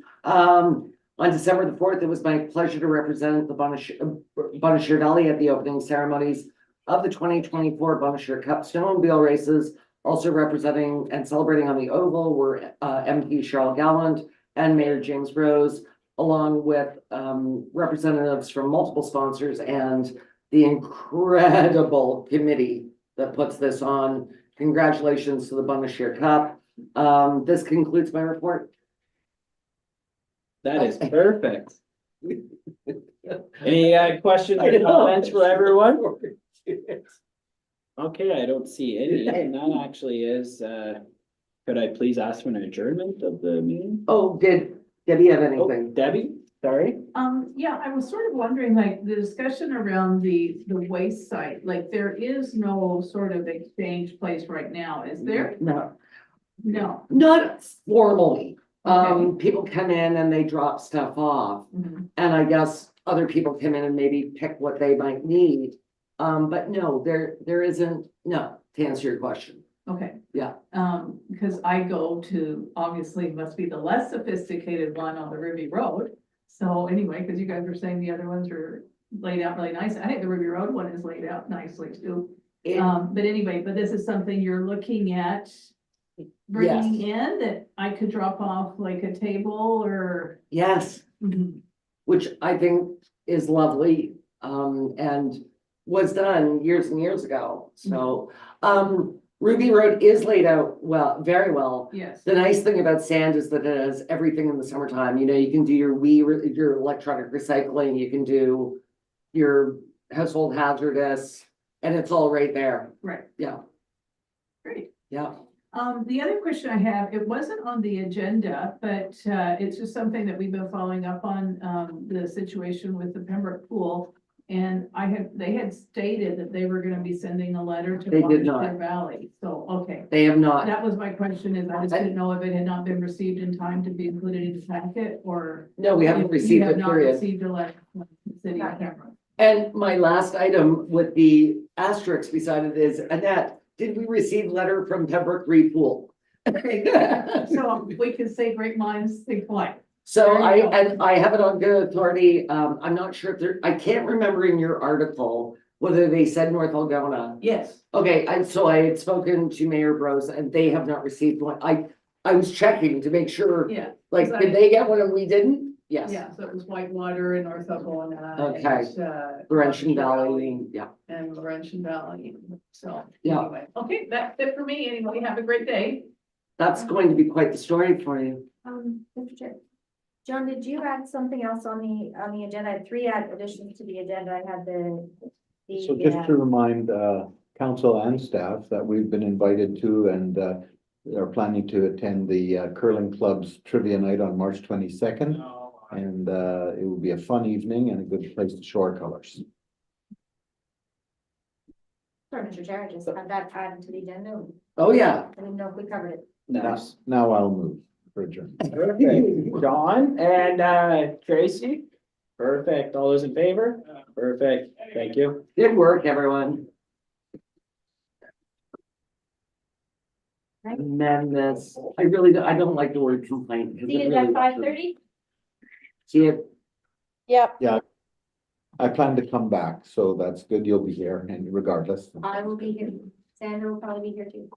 On December the 4th, it was my pleasure to represent the Bonnechere Valley at the opening ceremonies of the 2024 Bonnechere Cup Snowmobile races. Also representing and celebrating on the oval were MP Cheryl Gallant and Mayor James Rose, along with representatives from multiple sponsors and the incredible committee that puts this on. Congratulations to the Bonnechere Cup. This concludes my report. That is perfect. Any questions I or know. comments for everyone? Okay, I don't see any, and that actually is, could I please ask for an adjournment of the meeting? Oh, did Debbie have Oh, anything? Debbie, sorry? Yeah, I was sort of wondering, like, the discussion around the waste site, like, there is no sort of exchange place right now, is there? No, No. not formally. People come in and they drop stuff off, Mhm. and I guess other people come in and maybe pick what they might need. But no, there isn't, no, to answer your question. Okay. Yeah. Because I go to, obviously must be the less sophisticated one on the Ruby Road. So anyway, because you guys were saying the other ones are laid out really nice. I think the Ruby Road one is laid out nicely too. It- But anyway, but this is something you're looking at bringing in that I could drop off like a table or. Yes, Mhm. which I think is lovely, and was done years and years ago. So, Ruby Road is laid out well, very well. Yes. The nice thing about sand is that it has everything in the summertime. You know, you can do your electronic recycling, you can do your household hazardous, and it's all right there. Right. Yeah, Great. yeah. The other question I have, it wasn't on the agenda, but it's just something that we've been following up on, the situation with the Pembroke Pool. And they had stated that they were gonna be sending a letter to They did not. Bonnechere Valley, so, okay. They have not. That was my question, is I just didn't know if it had not been received in time to be included in the packet, or. No, we if haven't you received have it, not period. Received a letter from the city of Pembroke. And my last item with the asterisk beside it is, Annette, did we receive letter from Pembroke Reed Pool? So we can say great minds think alike. So There you go. I have it on good authority. I'm not sure if I can't remember in your article whether they said North Algona. Yes. Okay, so I had spoken to Mayor Bros and they have not received one. I was checking to make sure, Yeah, like, did they get one and we didn't? Yes. yeah, so it was Whitewater and North Algona. Okay. And, Laurentian Valley, yeah. And Laurentian Valley, so. Yeah. Anyway, okay, that's it for me. Anyway, have a great day. That's going to be quite the story for you. Mr. Chair. John, did you add something else on the agenda? I had 3 additions to the agenda. I had So just to remind, council and staff that we've been invited to and, are planning to attend the curling club's trivia night on March 22nd. And, it will be a fun evening and a good place to show our colors. Sorry, Mr. Chair, I just had that added to the agenda. Oh, yeah. I didn't know if we covered it. Nice. Now I'll move for adjournment. Perfect. John and Tracy? Perfect. All those in favor? Perfect. Thank you. Good work, everyone. Right. Madness. I don't like the word complaint. 'cause See it you at really- 5:30? See you. Yep. I plan to come back, so that's good. You'll be here and regardless. I will be here. Sandra will probably be here too.